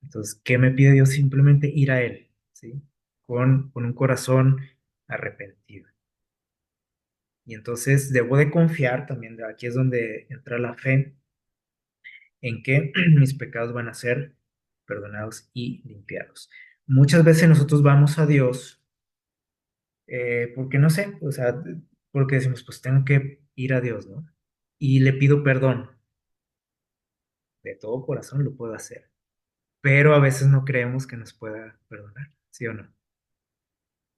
Entonces, ¿qué me pide Dios? Simplemente ir a Él, ¿sí? Con un corazón arrepentido. Y entonces debo de confiar también, de aquí es donde entra la fe, en que mis pecados van a ser perdonados y limpiados. Muchas veces nosotros vamos a Dios porque no sé, o sea, porque decimos, pues tengo que ir a Dios, ¿no? Y le pido perdón, de todo corazón lo puedo hacer, pero a veces no creemos que nos pueda perdonar, ¿sí o no?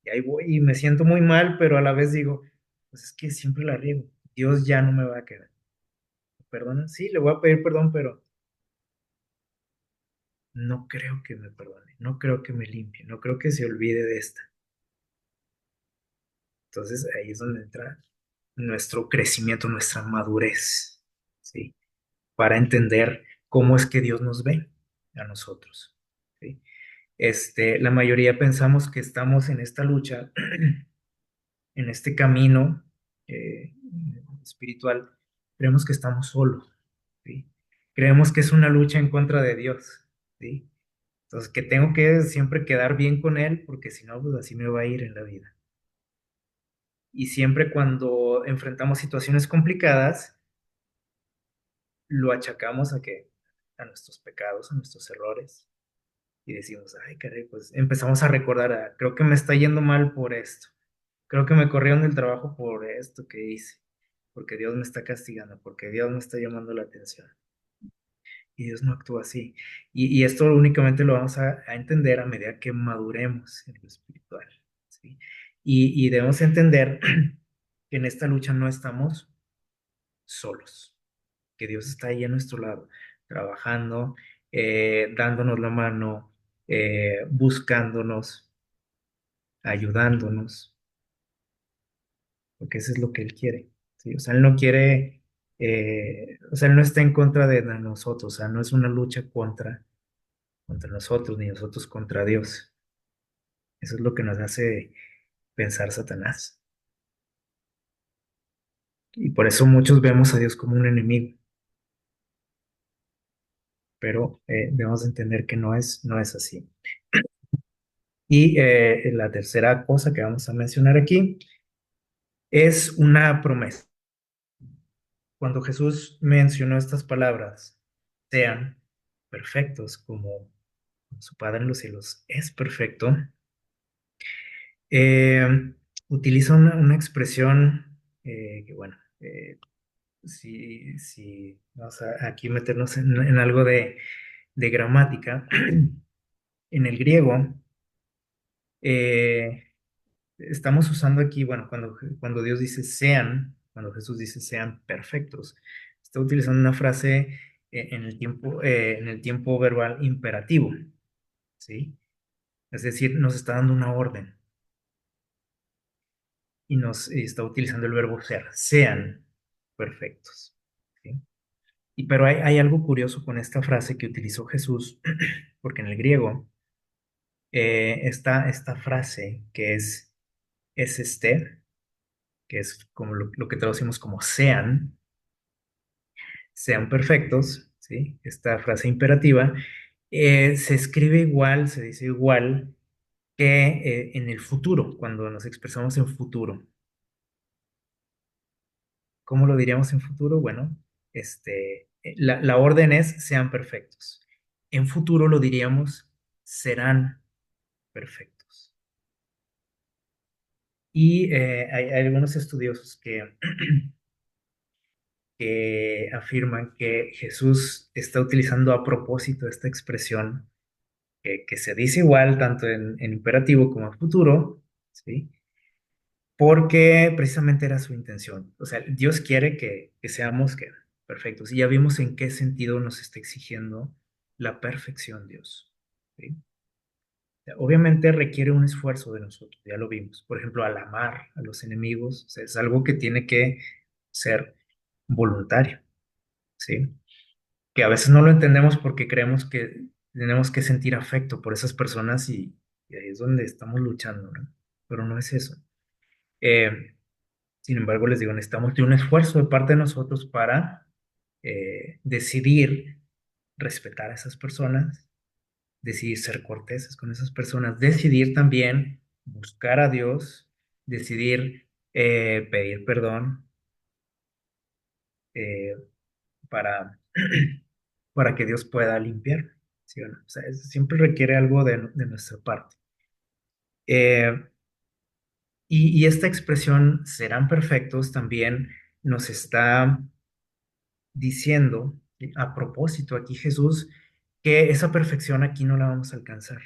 Y ahí voy y me siento muy mal, pero a la vez digo, pues es que siempre la riego, Dios ya no me va a quedar. ¿Perdona? Sí, le voy a pedir perdón, pero no creo que me perdone, no creo que me limpie, no creo que se olvide de esta. Entonces ahí es donde entra nuestro crecimiento, nuestra madurez, ¿sí? Para entender cómo es que Dios nos ve a nosotros, ¿sí? La mayoría pensamos que estamos en esta lucha, en este camino espiritual, creemos que estamos solos, ¿sí? Creemos que es una lucha en contra de Dios, ¿sí? Entonces, que tengo que siempre quedar bien con Él, porque si no, pues así me va a ir en la vida. Y siempre cuando enfrentamos situaciones complicadas, lo achacamos a nuestros pecados, a nuestros errores, y decimos, ay, caray, pues empezamos a recordar, creo que me está yendo mal por esto, creo que me corrieron del trabajo por esto que hice, porque Dios me está castigando, porque Dios me está llamando la atención. Y Dios no actúa así. Y esto únicamente lo vamos a entender a medida que maduremos en lo espiritual, ¿sí? Y debemos entender que en esta lucha no estamos solos, que Dios está ahí a nuestro lado, trabajando, dándonos la mano, buscándonos, ayudándonos, porque eso es lo que Él quiere, ¿sí? O sea, Él no quiere, o sea, Él no está en contra de nosotros, o sea, no es una lucha contra nosotros, ni nosotros contra Dios. Eso es lo que nos hace pensar Satanás. Y por eso muchos vemos a Dios como un enemigo, pero debemos entender que no es así. Y la tercera cosa que vamos a mencionar aquí es una promesa. Cuando Jesús mencionó estas palabras, sean perfectos como su Padre en los cielos es perfecto, eh, utiliza una expresión que, bueno, si vamos a aquí meternos en algo de gramática, en el griego, eh, estamos usando aquí, bueno, cuando Dios dice sean, cuando Jesús dice sean perfectos, está utilizando una frase en el tiempo verbal imperativo, ¿sí? Es decir, nos está dando una orden y está utilizando el verbo ser, sean perfectos, ¿sí? Pero hay algo curioso con esta frase que utilizó Jesús, porque en el griego, esta frase que es que es como lo que traducimos como sean perfectos, ¿sí? Esta frase imperativa, se escribe igual, se dice igual que en el futuro, cuando nos expresamos en futuro. ¿Cómo lo diríamos en futuro? Bueno, la orden es sean perfectos. En futuro lo diríamos serán perfectos. Y hay algunos estudiosos que afirman que Jesús está utilizando a propósito esta expresión que se dice igual tanto en imperativo como en futuro, ¿sí? Porque precisamente era su intención. O sea, Dios quiere que seamos perfectos. Y ya vimos en qué sentido nos está exigiendo la perfección Dios, ¿sí? Obviamente requiere un esfuerzo de nosotros, ya lo vimos. Por ejemplo, al amar a los enemigos, o sea, es algo que tiene que ser voluntario, ¿sí? Que a veces no lo entendemos porque creemos que tenemos que sentir afecto por esas personas y ahí es donde estamos luchando, ¿no? Pero no es eso. Eh, Sin embargo, les digo, necesitamos de un esfuerzo de parte de nosotros para decidir respetar a esas personas, decidir ser corteses con esas personas, decidir también buscar a Dios, decidir pedir perdón eh, para, para que Dios pueda limpiar. ¿Sí o no? O sea, siempre requiere algo de nuestra parte. Eh, y esta expresión, serán perfectos, también nos está diciendo, a propósito aquí Jesús, que esa perfección aquí no la vamos a alcanzar,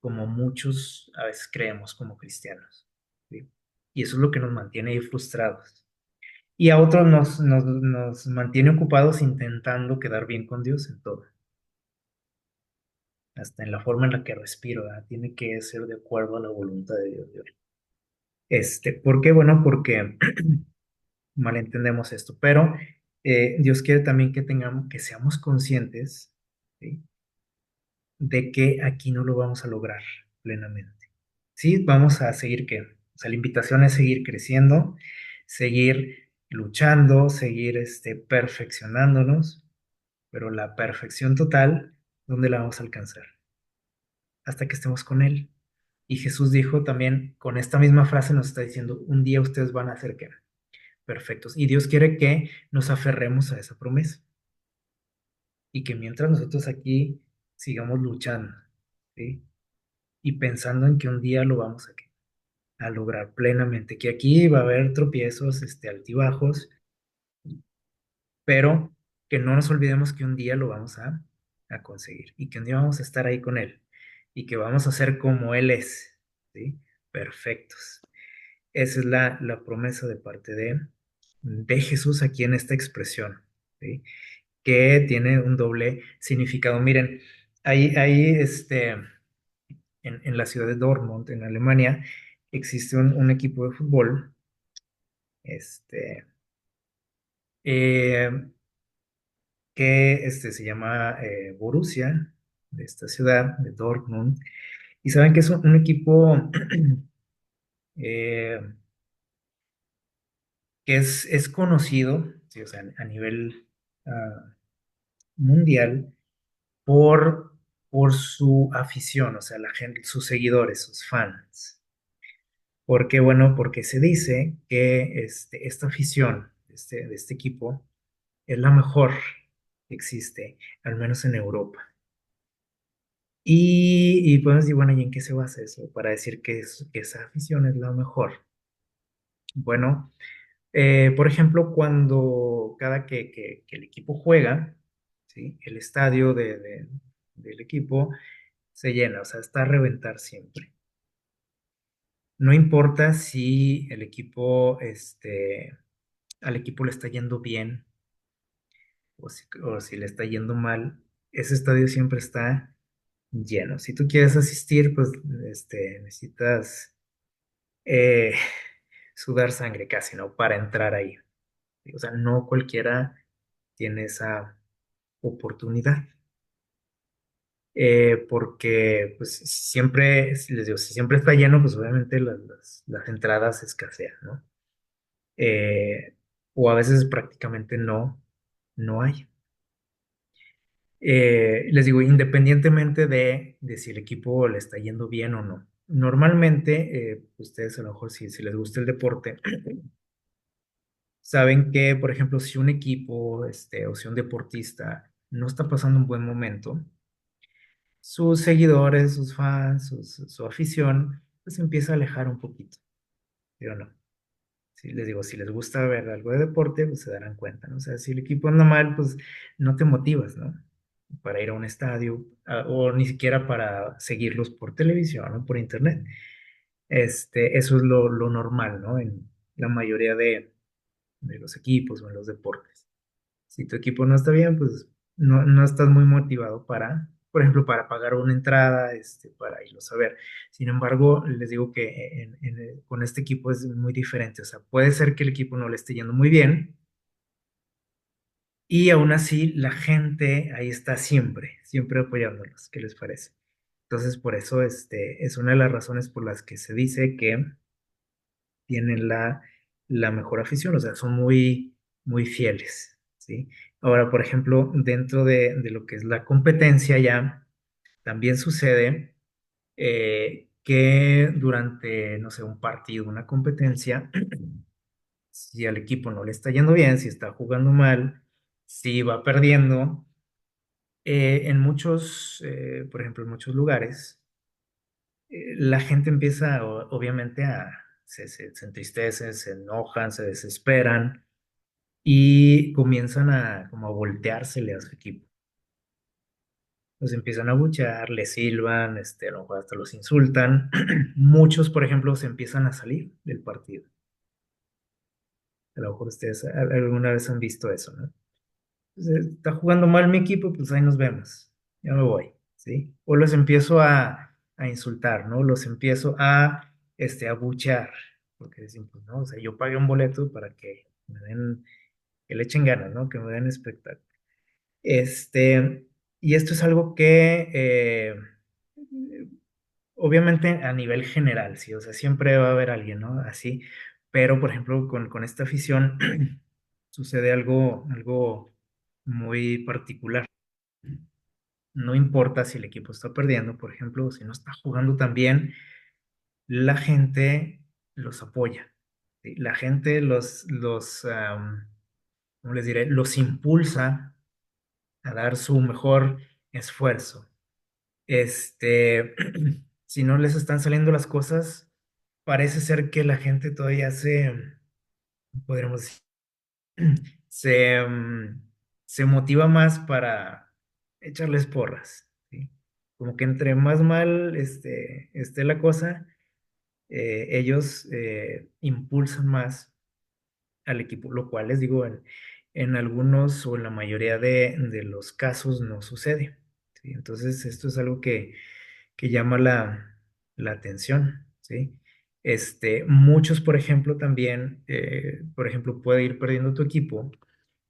como muchos a veces creemos como cristianos, ¿sí? Y eso es lo que nos mantiene ahí frustrados. Y a otros nos mantiene ocupados intentando quedar bien con Dios en todo, hasta en la forma en la que respiro, ¿verdad? Tiene que ser de acuerdo a la voluntad de Dios. ¿Por qué? Bueno, porque malentendemos esto, pero Dios quiere también que tengamos, que seamos conscientes, ¿sí? De que aquí no lo vamos a lograr plenamente. Sí, vamos a seguir que, o sea, la invitación es seguir creciendo, seguir luchando, seguir perfeccionándonos, pero la perfección total, ¿dónde la vamos a alcanzar? Hasta que estemos con Él. Y Jesús dijo también, con esta misma frase nos está diciendo, un día ustedes van a ser ¿qué? Perfectos. Y Dios quiere que nos aferremos a esa promesa. Y que mientras nosotros aquí sigamos luchando, ¿sí? Y pensando en que un día lo vamos a lograr plenamente, que aquí va a haber tropiezos, altibajos, pero que no nos olvidemos que un día lo vamos a conseguir y que un día vamos a estar ahí con Él y que vamos a ser como Él es, ¿sí? Perfectos. Esa es la promesa de parte de Jesús aquí en esta expresión, ¿sí? Que tiene un doble significado. Miren, ahí en la ciudad de Dortmund, en Alemania, existe un equipo de fútbol, este, eh, que se llama Borussia, de esta ciudad, de Dortmund, y saben que es un equipo eh, que es conocido, sí, o sea, a nivel mundial, por, por su afición, o sea, la gente, sus seguidores, sus fans. ¿Por qué? Bueno, porque se dice que esta afición de este equipo es la mejor que existe, al menos en Europa. Y podemos decir, bueno, ¿y en qué se basa eso? Para decir que esa afición es la mejor. Bueno, por ejemplo, cuando cada que el equipo juega, ¿sí? El estadio del equipo se llena, o sea, está a reventar siempre. No importa si el equipo, al equipo le está yendo bien o si le está yendo mal, ese estadio siempre está lleno. Si tú quieres asistir, pues necesitas eh, sudar sangre casi, ¿no? Para entrar ahí. O sea, no cualquiera tiene esa oportunidad. Porque pues siempre, si les digo, si siempre está lleno, pues obviamente las entradas escasean, ¿no? Eh, o a veces prácticamente no hay. Les digo, independientemente de si el equipo le está yendo bien o no. Normalmente, ustedes a lo mejor si les gusta el deporte, saben que, por ejemplo, si un equipo, o si un deportista no está pasando un buen momento, sus seguidores, sus fans, su afición, pues empieza a alejar un poquito, ¿sí o no? Si les digo, si les gusta ver algo de deporte, pues se darán cuenta, ¿no? O sea, si el equipo anda mal, pues no te motivas, ¿no? Para ir a un estadio, o ni siquiera para seguirlos por televisión o por internet. Eso es lo normal, ¿no? En la mayoría de los equipos o en los deportes. Si tu equipo no está bien, pues no estás muy motivado para, por ejemplo, para pagar una entrada, para irlos a ver. Sin embargo, les digo que con este equipo es muy diferente. O sea, puede ser que el equipo no le esté yendo muy bien y aún así la gente ahí está siempre, siempre apoyándolos. ¿Qué les parece? Entonces, por eso es una de las razones por las que se dice que tienen la mejor afición, o sea, son muy fieles, ¿sí? Ahora, por ejemplo, dentro de lo que es la competencia ya, también sucede que durante, no sé, un partido, una competencia, si al equipo no le está yendo bien, si está jugando mal, si va perdiendo, en muchos, por ejemplo, en muchos lugares, la gente empieza obviamente se entristecen, se enojan, se desesperan y comienzan a como a volteársele a su equipo. Los empiezan a buchar, les silban, a lo mejor hasta los insultan. Muchos, por ejemplo, se empiezan a salir del partido. A lo mejor ustedes alguna vez han visto eso, ¿no? Entonces, está jugando mal mi equipo, pues ahí nos vemos. Ya me voy, ¿sí? O los empiezo a insultar, ¿no? Los empiezo a buchear, porque dicen, pues no, o sea, yo pagué un boleto para que me den, que le echen ganas, ¿no? Que me den espectáculo. Este, y esto es algo que, obviamente a nivel general, sí, o sea, siempre va a haber alguien, ¿no? Así, pero por ejemplo, con esta afición sucede algo muy particular. No importa si el equipo está perdiendo, por ejemplo, o si no está jugando tan bien, la gente los apoya. ¿Sí? La gente ¿cómo les diré? Los impulsa a dar su mejor esfuerzo. este, si no les están saliendo las cosas, parece ser que la gente todavía podríamos decir, se, se motiva más para echarles porras, ¿sí? Como que entre más mal esté la cosa, ellos impulsan más al equipo, lo cual les digo, en algunos o en la mayoría de los casos no sucede, ¿sí? Entonces, esto es algo que llama la atención, ¿sí? Muchos, por ejemplo, también, por ejemplo, puede ir perdiendo tu equipo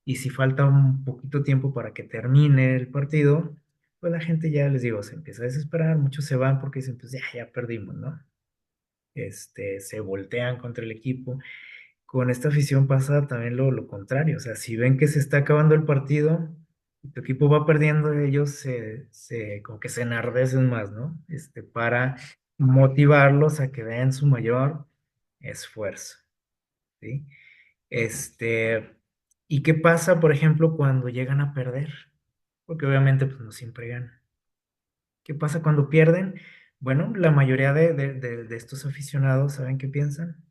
y si falta un poquito tiempo para que termine el partido, pues la gente ya les digo, se empieza a desesperar, muchos se van porque dicen, pues ya perdimos, ¿no? Se voltean contra el equipo. Con esta afición pasa también lo contrario, o sea, si ven que se está acabando el partido y tu equipo va perdiendo, ellos como que se enardecen más, ¿no? Para motivarlos a que den su mayor esfuerzo, ¿sí? Este, ¿Y qué pasa, por ejemplo, cuando llegan a perder? Porque obviamente pues no siempre ganan. ¿Qué pasa cuando pierden? Bueno, la mayoría de estos aficionados, ¿saben qué piensan?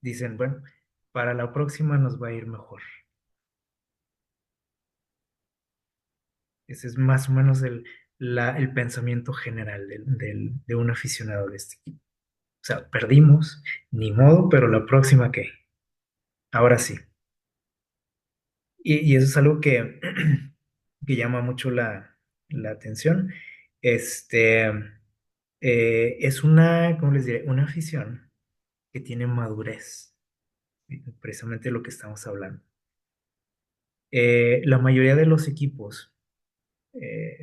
Dicen, bueno, para la próxima nos va a ir mejor. Ese es más o menos el pensamiento general de un aficionado de este equipo. O sea, perdimos, ni modo, pero la próxima qué. Ahora sí. Y eso es algo que llama mucho la atención. Este es ¿cómo les diré? Una afición que tiene madurez, precisamente lo que estamos hablando. La mayoría de los equipos,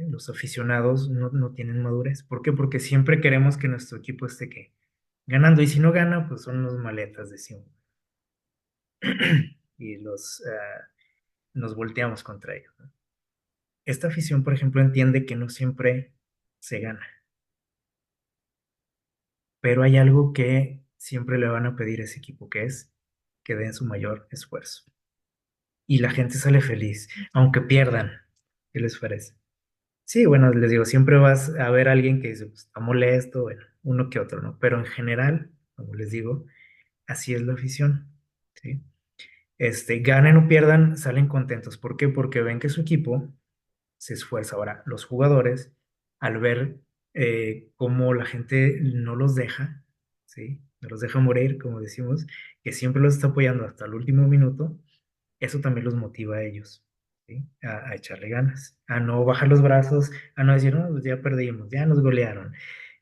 los aficionados no tienen madurez. ¿Por qué? Porque siempre queremos que nuestro equipo esté ¿qué? Ganando. Y si no gana, pues son los maletas, decimos. Y nos volteamos contra ellos, ¿no? Esta afición, por ejemplo, entiende que no siempre se gana, pero hay algo que siempre le van a pedir a ese equipo, que es que den su mayor esfuerzo. Y la gente sale feliz, aunque pierdan. ¿Qué les parece? Sí, bueno, les digo, siempre vas a ver a alguien que dice, pues, está molesto, bueno, uno que otro, ¿no? Pero en general, como les digo, así es la afición, ¿sí? Ganen o pierdan, salen contentos. ¿Por qué? Porque ven que su equipo se esfuerza. Ahora, los jugadores, al ver cómo la gente no los deja, ¿sí? No los deja morir, como decimos, que siempre los está apoyando hasta el último minuto, eso también los motiva a ellos, ¿sí? A echarle ganas, a no bajar los brazos, a no decir, no, pues ya perdimos, ya nos golearon.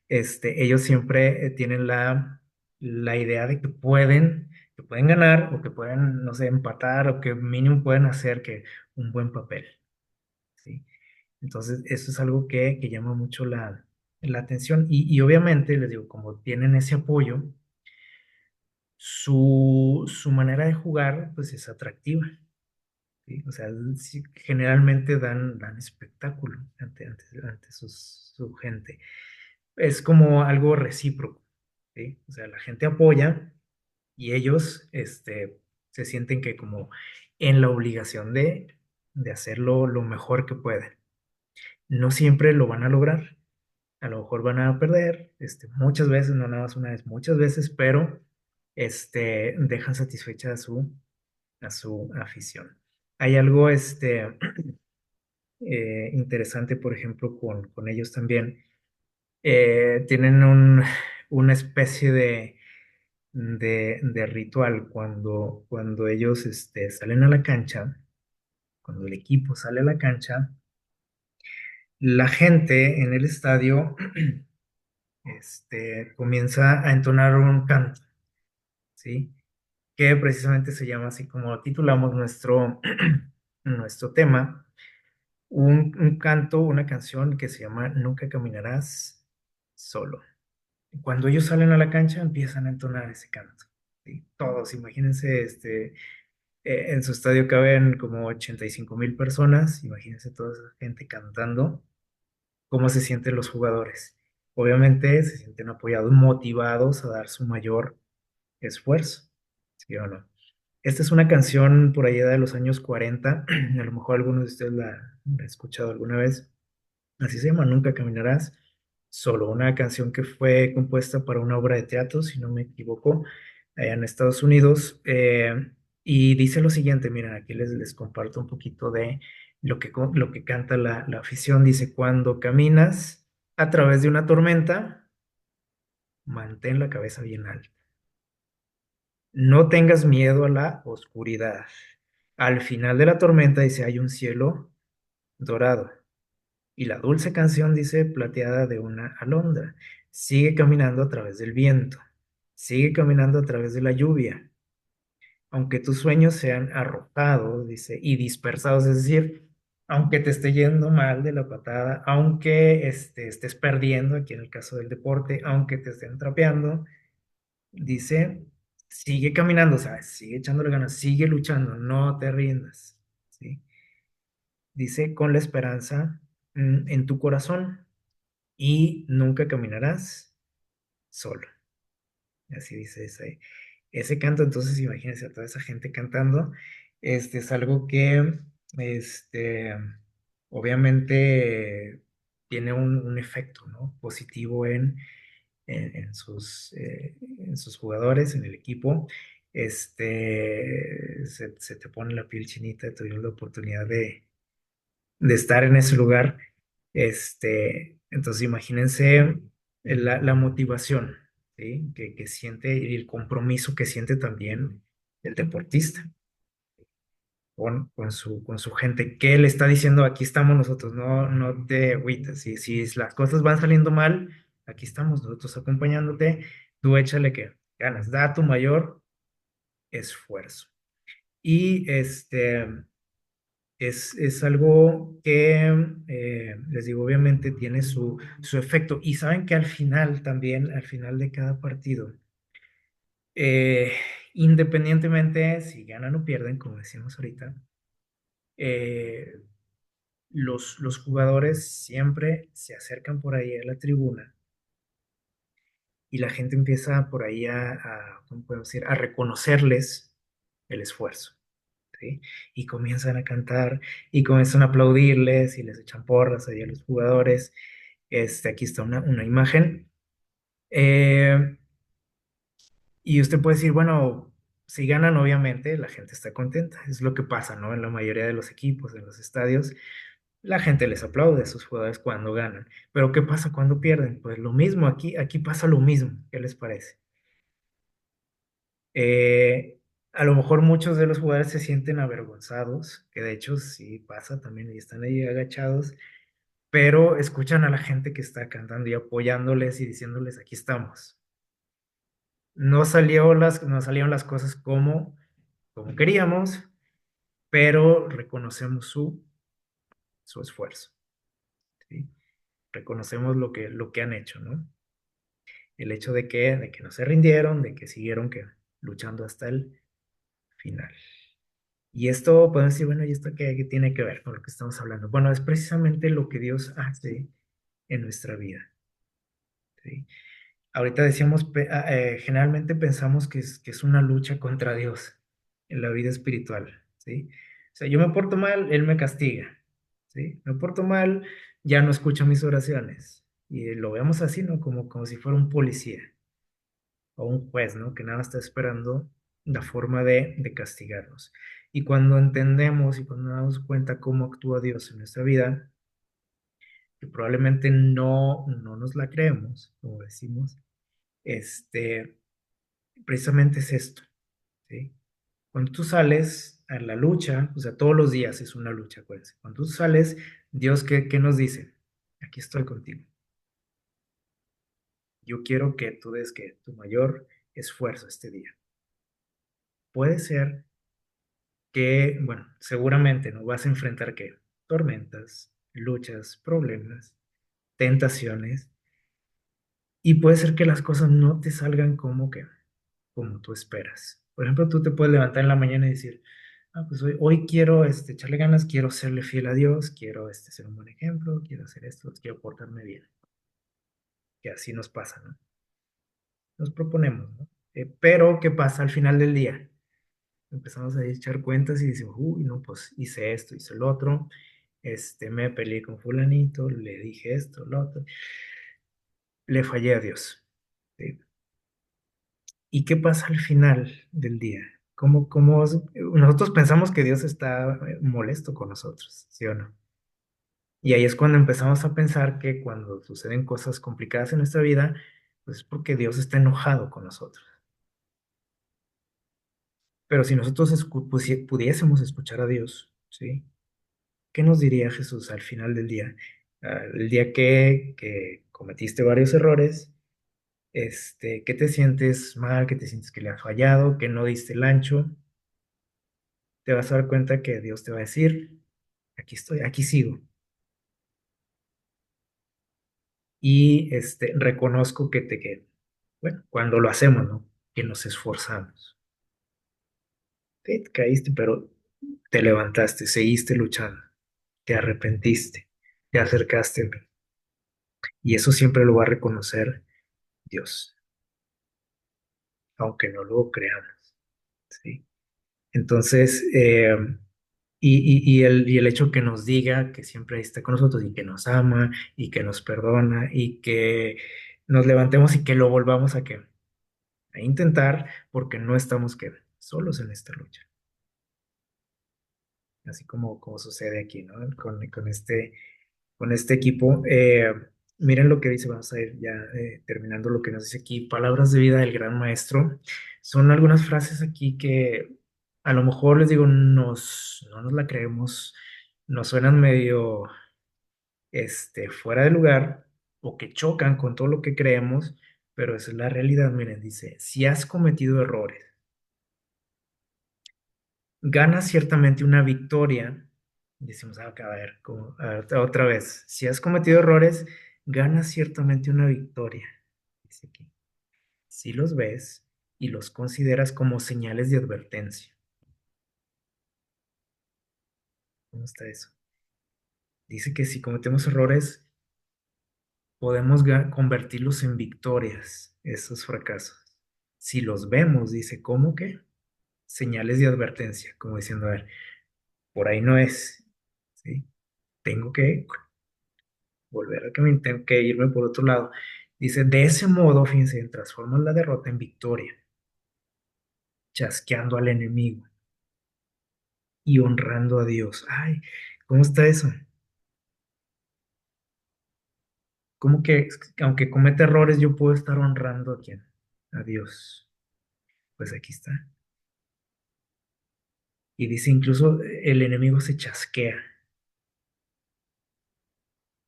Ellos siempre tienen la idea de que pueden ganar o que pueden, no sé, empatar o que mínimo pueden hacer que un buen papel, ¿sí? Entonces, eso es algo que llama mucho la atención y obviamente, les digo, como tienen ese apoyo, su manera de jugar, pues es atractiva, ¿sí? O sea, sí, generalmente dan espectáculo ante su gente. Es como algo recíproco, ¿sí? O sea, la gente apoya y ellos se sienten que como en la obligación de hacerlo lo mejor que pueden. No siempre lo van a lograr, a lo mejor van a perder, muchas veces, no nada más una vez, muchas veces, pero dejan satisfecha a su afición. Hay algo interesante, por ejemplo, con ellos también. Tienen una especie de ritual cuando ellos salen a la cancha, cuando el equipo sale a la cancha, la gente en el estadio comienza a entonar un canto, ¿sí? Que precisamente se llama así como titulamos nuestro tema, un canto, una canción que se llama Nunca caminarás solo. Cuando ellos salen a la cancha empiezan a entonar ese canto, ¿sí? Todos, imagínense, en su estadio caben como 85,000 personas, imagínense toda esa gente cantando, cómo se sienten los jugadores. Obviamente se sienten apoyados, motivados a dar su mayor esfuerzo, ¿sí o no? Esta es una canción por allá de los años 40, a lo mejor algunos de ustedes la han escuchado alguna vez. Así se llama, Nunca Caminarás Solo, una canción que fue compuesta para una obra de teatro, si no me equivoco, allá en Estados Unidos. Y dice lo siguiente, miren, aquí les comparto un poquito de lo que canta la afición. Dice, cuando caminas a través de una tormenta, mantén la cabeza bien alta. No tengas miedo a la oscuridad. Al final de la tormenta dice, hay un cielo dorado. Y la dulce canción dice plateada de una alondra. Sigue caminando a través del viento. Sigue caminando a través de la lluvia. Aunque tus sueños sean arrojados, dice, y dispersados, es decir, aunque te esté yendo mal de la patada, aunque estés perdiendo, aquí en el caso del deporte, aunque te estén trapeando, dice, sigue caminando, o sea, sigue echándole ganas, sigue luchando, no te rindas, ¿sí? Dice, con la esperanza en tu corazón y nunca caminarás solo. Así dice ese canto. Entonces, imagínense a toda esa gente cantando. Es algo que, este, obviamente, tiene un efecto, ¿no? Positivo en sus jugadores, en el equipo. Se te pone la piel chinita, tuvieron la oportunidad de estar en ese lugar. Entonces imagínense la motivación, ¿sí? Que siente y el compromiso que siente también el deportista con su gente. ¿Qué le está diciendo? Aquí estamos nosotros, no te agüites. Si las cosas van saliendo mal, aquí estamos nosotros acompañándote. Tú échale que ganas, da tu mayor esfuerzo. Y es algo que, les digo, obviamente tiene su efecto. Y saben que al final también, al final de cada partido, eh, independientemente si ganan o pierden, como decíamos ahorita, eh, los jugadores siempre se acercan por ahí a la tribuna y la gente empieza por ahí ¿cómo podemos decir? A reconocerles el esfuerzo. ¿Sí? Y comienzan a cantar y comienzan a aplaudirles y les echan porras ahí a los jugadores. Aquí está una imagen. Eh, y usted puede decir, bueno, si ganan, obviamente la gente está contenta. Es lo que pasa, ¿no? En la mayoría de los equipos, en los estadios, la gente les aplaude a sus jugadores cuando ganan. Pero ¿qué pasa cuando pierden? Pues lo mismo, aquí pasa lo mismo. ¿Qué les parece? Eh, a lo mejor muchos de los jugadores se sienten avergonzados, que de hecho sí pasa también y están ahí agachados, pero escuchan a la gente que está cantando y apoyándoles y diciéndoles, aquí estamos. No salieron las cosas como queríamos, pero reconocemos su esfuerzo, ¿sí? Reconocemos lo que han hecho, ¿no? El hecho de que no se rindieron, de que siguieron luchando hasta el final. Y esto podemos decir, bueno, ¿y esto qué tiene que ver con lo que estamos hablando? Bueno, es precisamente lo que Dios hace en nuestra vida, ¿sí? Ahorita decíamos, generalmente pensamos que es una lucha contra Dios en la vida espiritual, ¿sí? O sea, yo me porto mal, Él me castiga, ¿sí? Me porto mal, ya no escucha mis oraciones. Y lo vemos así, ¿no? Como si fuera un policía o un juez, ¿no? Que nada está esperando la forma de castigarnos. Y cuando entendemos y cuando nos damos cuenta cómo actúa Dios en nuestra vida, que probablemente no nos la creemos, como decimos, este, precisamente es esto, ¿sí? Cuando tú sales a la lucha, o sea, todos los días es una lucha, acuérdense. Cuando tú sales, Dios, ¿qué nos dice? Aquí estoy contigo. Yo quiero que tú des que tu mayor esfuerzo este día. Puede ser que, bueno, seguramente no vas a enfrentar qué tormentas, luchas, problemas, tentaciones, y puede ser que las cosas no te salgan como tú esperas. Por ejemplo, tú te puedes levantar en la mañana y decir, ah, pues hoy quiero echarle ganas, quiero serle fiel a Dios, quiero ser un buen ejemplo, quiero hacer esto, quiero portarme bien. Que así nos pasa, ¿no? Nos proponemos, ¿no? Pero, ¿qué pasa al final del día? Empezamos a echar cuentas y decimos, uy, no, pues hice esto, hice el otro. me peleé con fulanito, le dije esto, lo otro, le fallé a Dios. ¿Sí? ¿Y qué pasa al final del día? Nosotros pensamos que Dios está molesto con nosotros, ¿sí o no? Y ahí es cuando empezamos a pensar que cuando suceden cosas complicadas en nuestra vida, pues es porque Dios está enojado con nosotros. Pero si nosotros pudiésemos escuchar a Dios, ¿sí? ¿Qué nos diría Jesús al final del día? El día que cometiste varios errores, que te sientes mal, que te sientes que le has fallado, que no diste el ancho, te vas a dar cuenta que Dios te va a decir, aquí estoy, aquí sigo. Y reconozco bueno, cuando lo hacemos, ¿no? Que nos esforzamos. Sí, te caíste, pero te levantaste, seguiste luchando, te arrepentiste, te acercaste a mí. Y eso siempre lo va a reconocer Dios, aunque no lo creamos, ¿sí? Entonces, y el hecho que nos diga que siempre está con nosotros y que nos ama y que nos perdona y que nos levantemos y que lo volvamos a intentar porque no estamos solos en esta lucha, así como sucede aquí, ¿no? Con este equipo. Miren lo que dice, vamos a ir ya terminando lo que nos dice aquí, palabras de vida del gran maestro. Son algunas frases aquí que a lo mejor les digo, no nos la creemos, nos suenan medio fuera de lugar o que chocan con todo lo que creemos, pero esa es la realidad. Miren, dice, si has cometido errores, ganas ciertamente una victoria. Decimos, a ver, otra vez, si has cometido errores, ganas ciertamente una victoria. Dice aquí, si los ves y los consideras como señales de advertencia. ¿Cómo está eso? Dice que si cometemos errores, podemos convertirlos en victorias, esos fracasos. Si los vemos, dice, ¿cómo que? Señales de advertencia, como diciendo, a ver, por ahí no es, ¿sí? Tengo que volver a que me tengo que irme por otro lado. Dice, de ese modo, fíjense, transforman la derrota en victoria, chasqueando al enemigo y honrando a Dios. Ay, ¿cómo está eso? ¿Cómo que aunque cometa errores, yo puedo estar honrando a quién? A Dios. Pues aquí está. Y dice, incluso el enemigo se chasquea,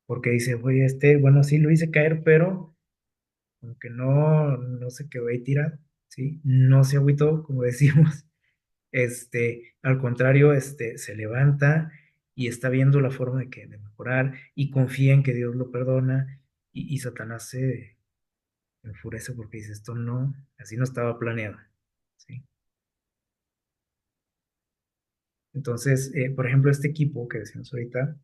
porque dice, oye, bueno, sí lo hice caer, pero aunque no se quedó ahí tirado, ¿sí? No se agüitó, como decimos. Al contrario, se levanta y está viendo la forma de mejorar y confía en que Dios lo perdona y Satanás se enfurece porque dice, esto no, así no estaba planeado, ¿sí? Entonces, por ejemplo, este equipo que decimos ahorita,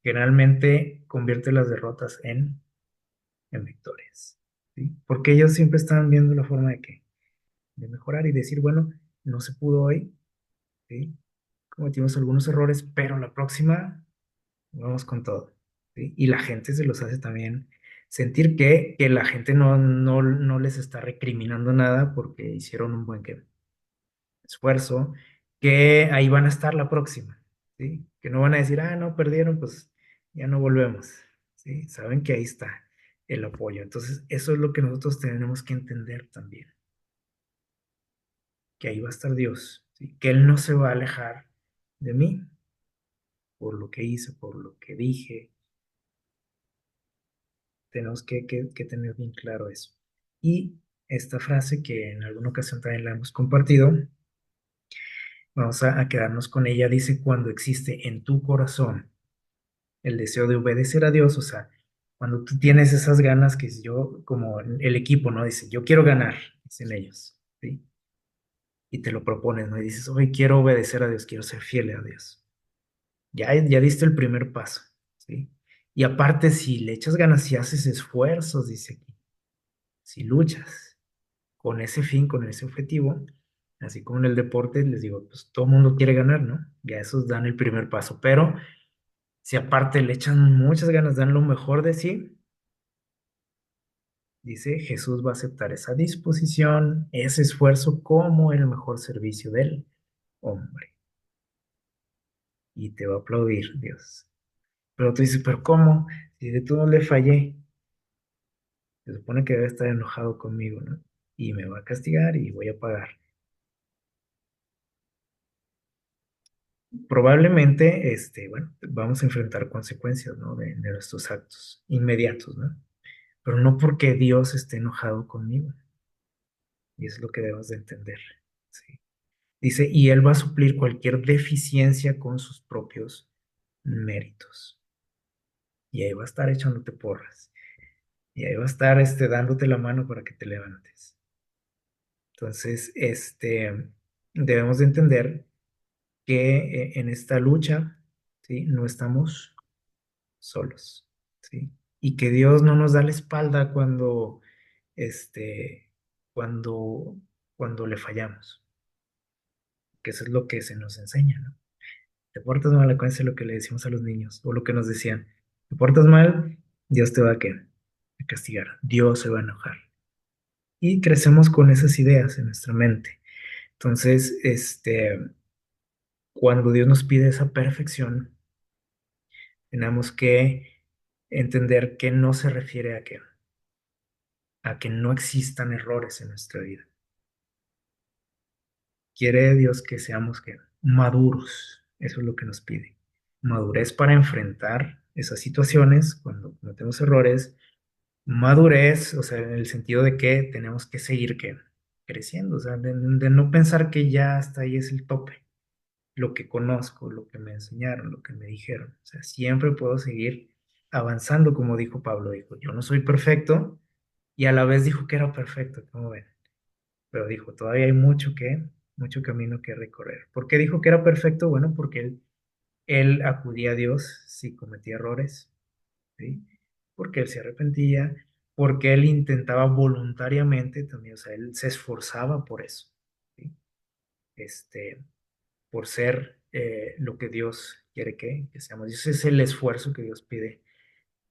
generalmente convierte las derrotas en victorias, ¿sí? Porque ellos siempre están viendo la forma de mejorar y decir, bueno, no se pudo hoy, ¿sí? Cometimos algunos errores, pero la próxima vamos con todo, ¿sí? Y la gente se los hace también sentir que la gente no les está recriminando nada porque hicieron un buen esfuerzo, que ahí van a estar la próxima, ¿sí? Que no van a decir, no, perdieron, pues ya no volvemos, ¿sí? Saben que ahí está el apoyo. Entonces, eso es lo que nosotros tenemos que entender también, que ahí va a estar Dios, ¿sí? Que Él no se va a alejar de mí por lo que hice, por lo que dije. Tenemos que tener bien claro eso. Y esta frase que en alguna ocasión también la hemos compartido, vamos a quedarnos con ella, dice, cuando existe en tu corazón el deseo de obedecer a Dios, o sea, cuando tú tienes esas ganas que yo, como el equipo, ¿no? Dice, yo quiero ganar, dicen ellos, ¿sí? Y te lo propones, ¿no? Y dices, hoy quiero obedecer a Dios, quiero ser fiel a Dios. Ya diste el primer paso, ¿sí? Y aparte, si le echas ganas, si haces esfuerzos, dice aquí, si luchas con ese fin, con ese objetivo, Así como en el deporte, les digo, pues todo el mundo quiere ganar, ¿no? Ya esos dan el primer paso, pero si aparte le echan muchas ganas, dan lo mejor de sí, dice, Jesús va a aceptar esa disposición, ese esfuerzo como el mejor servicio del hombre. Y te va a aplaudir Dios. Pero tú dices, pero ¿cómo? Si de todo le fallé, se supone que debe estar enojado conmigo, ¿no? Y me va a castigar y voy a pagar. Probablemente, bueno, vamos a enfrentar consecuencias, ¿no? De nuestros actos inmediatos, ¿no? Pero no porque Dios esté enojado conmigo. Y es lo que debemos de entender, ¿sí? Dice, y Él va a suplir cualquier deficiencia con sus propios méritos. Y ahí va a estar echándote porras. Y ahí va a estar, dándote la mano para que te levantes. Entonces, debemos de entender que en esta lucha, ¿sí? No estamos solos, ¿sí? Y que Dios no nos da la espalda este, cuando, cuando le fallamos, que eso es lo que se nos enseña, ¿no? Te portas mal, acuérdense lo que le decimos a los niños, o lo que nos decían, te portas mal, Dios te va a, ¿qué? A castigar, Dios se va a enojar. Y crecemos con esas ideas en nuestra mente. Entonces, cuando Dios nos pide esa perfección, tenemos que entender que no se refiere a que no existan errores en nuestra vida. Quiere Dios que seamos que maduros, eso es lo que nos pide. Madurez para enfrentar esas situaciones cuando cometemos errores, madurez, o sea, en el sentido de que tenemos que seguir que creciendo, o sea, de no pensar que ya hasta ahí es el tope, lo que conozco, lo que me enseñaron, lo que me dijeron, o sea, siempre puedo seguir avanzando, como dijo Pablo, dijo, yo no soy perfecto, y a la vez dijo que era perfecto, como ven, pero dijo, todavía hay mucho camino que recorrer. ¿Por qué dijo que era perfecto? Bueno, porque él acudía a Dios si cometía errores, ¿sí? Porque él se arrepentía, porque él intentaba voluntariamente también, o sea, él se esforzaba por eso, ¿sí? Este, por ser lo que Dios quiere que seamos. Y ese es el esfuerzo que Dios pide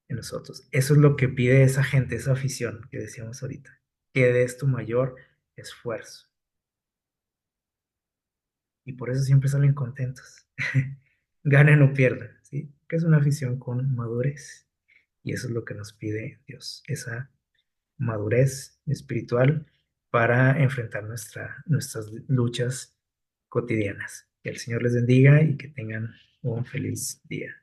en nosotros. Eso es lo que pide esa gente, esa afición que decíamos ahorita, que des tu mayor esfuerzo. Y por eso siempre salen contentos, ganen o pierdan, ¿sí? Que es una afición con madurez. Y eso es lo que nos pide Dios, esa madurez espiritual para enfrentar nuestras luchas cotidianas. Que el Señor les bendiga y que tengan un feliz día.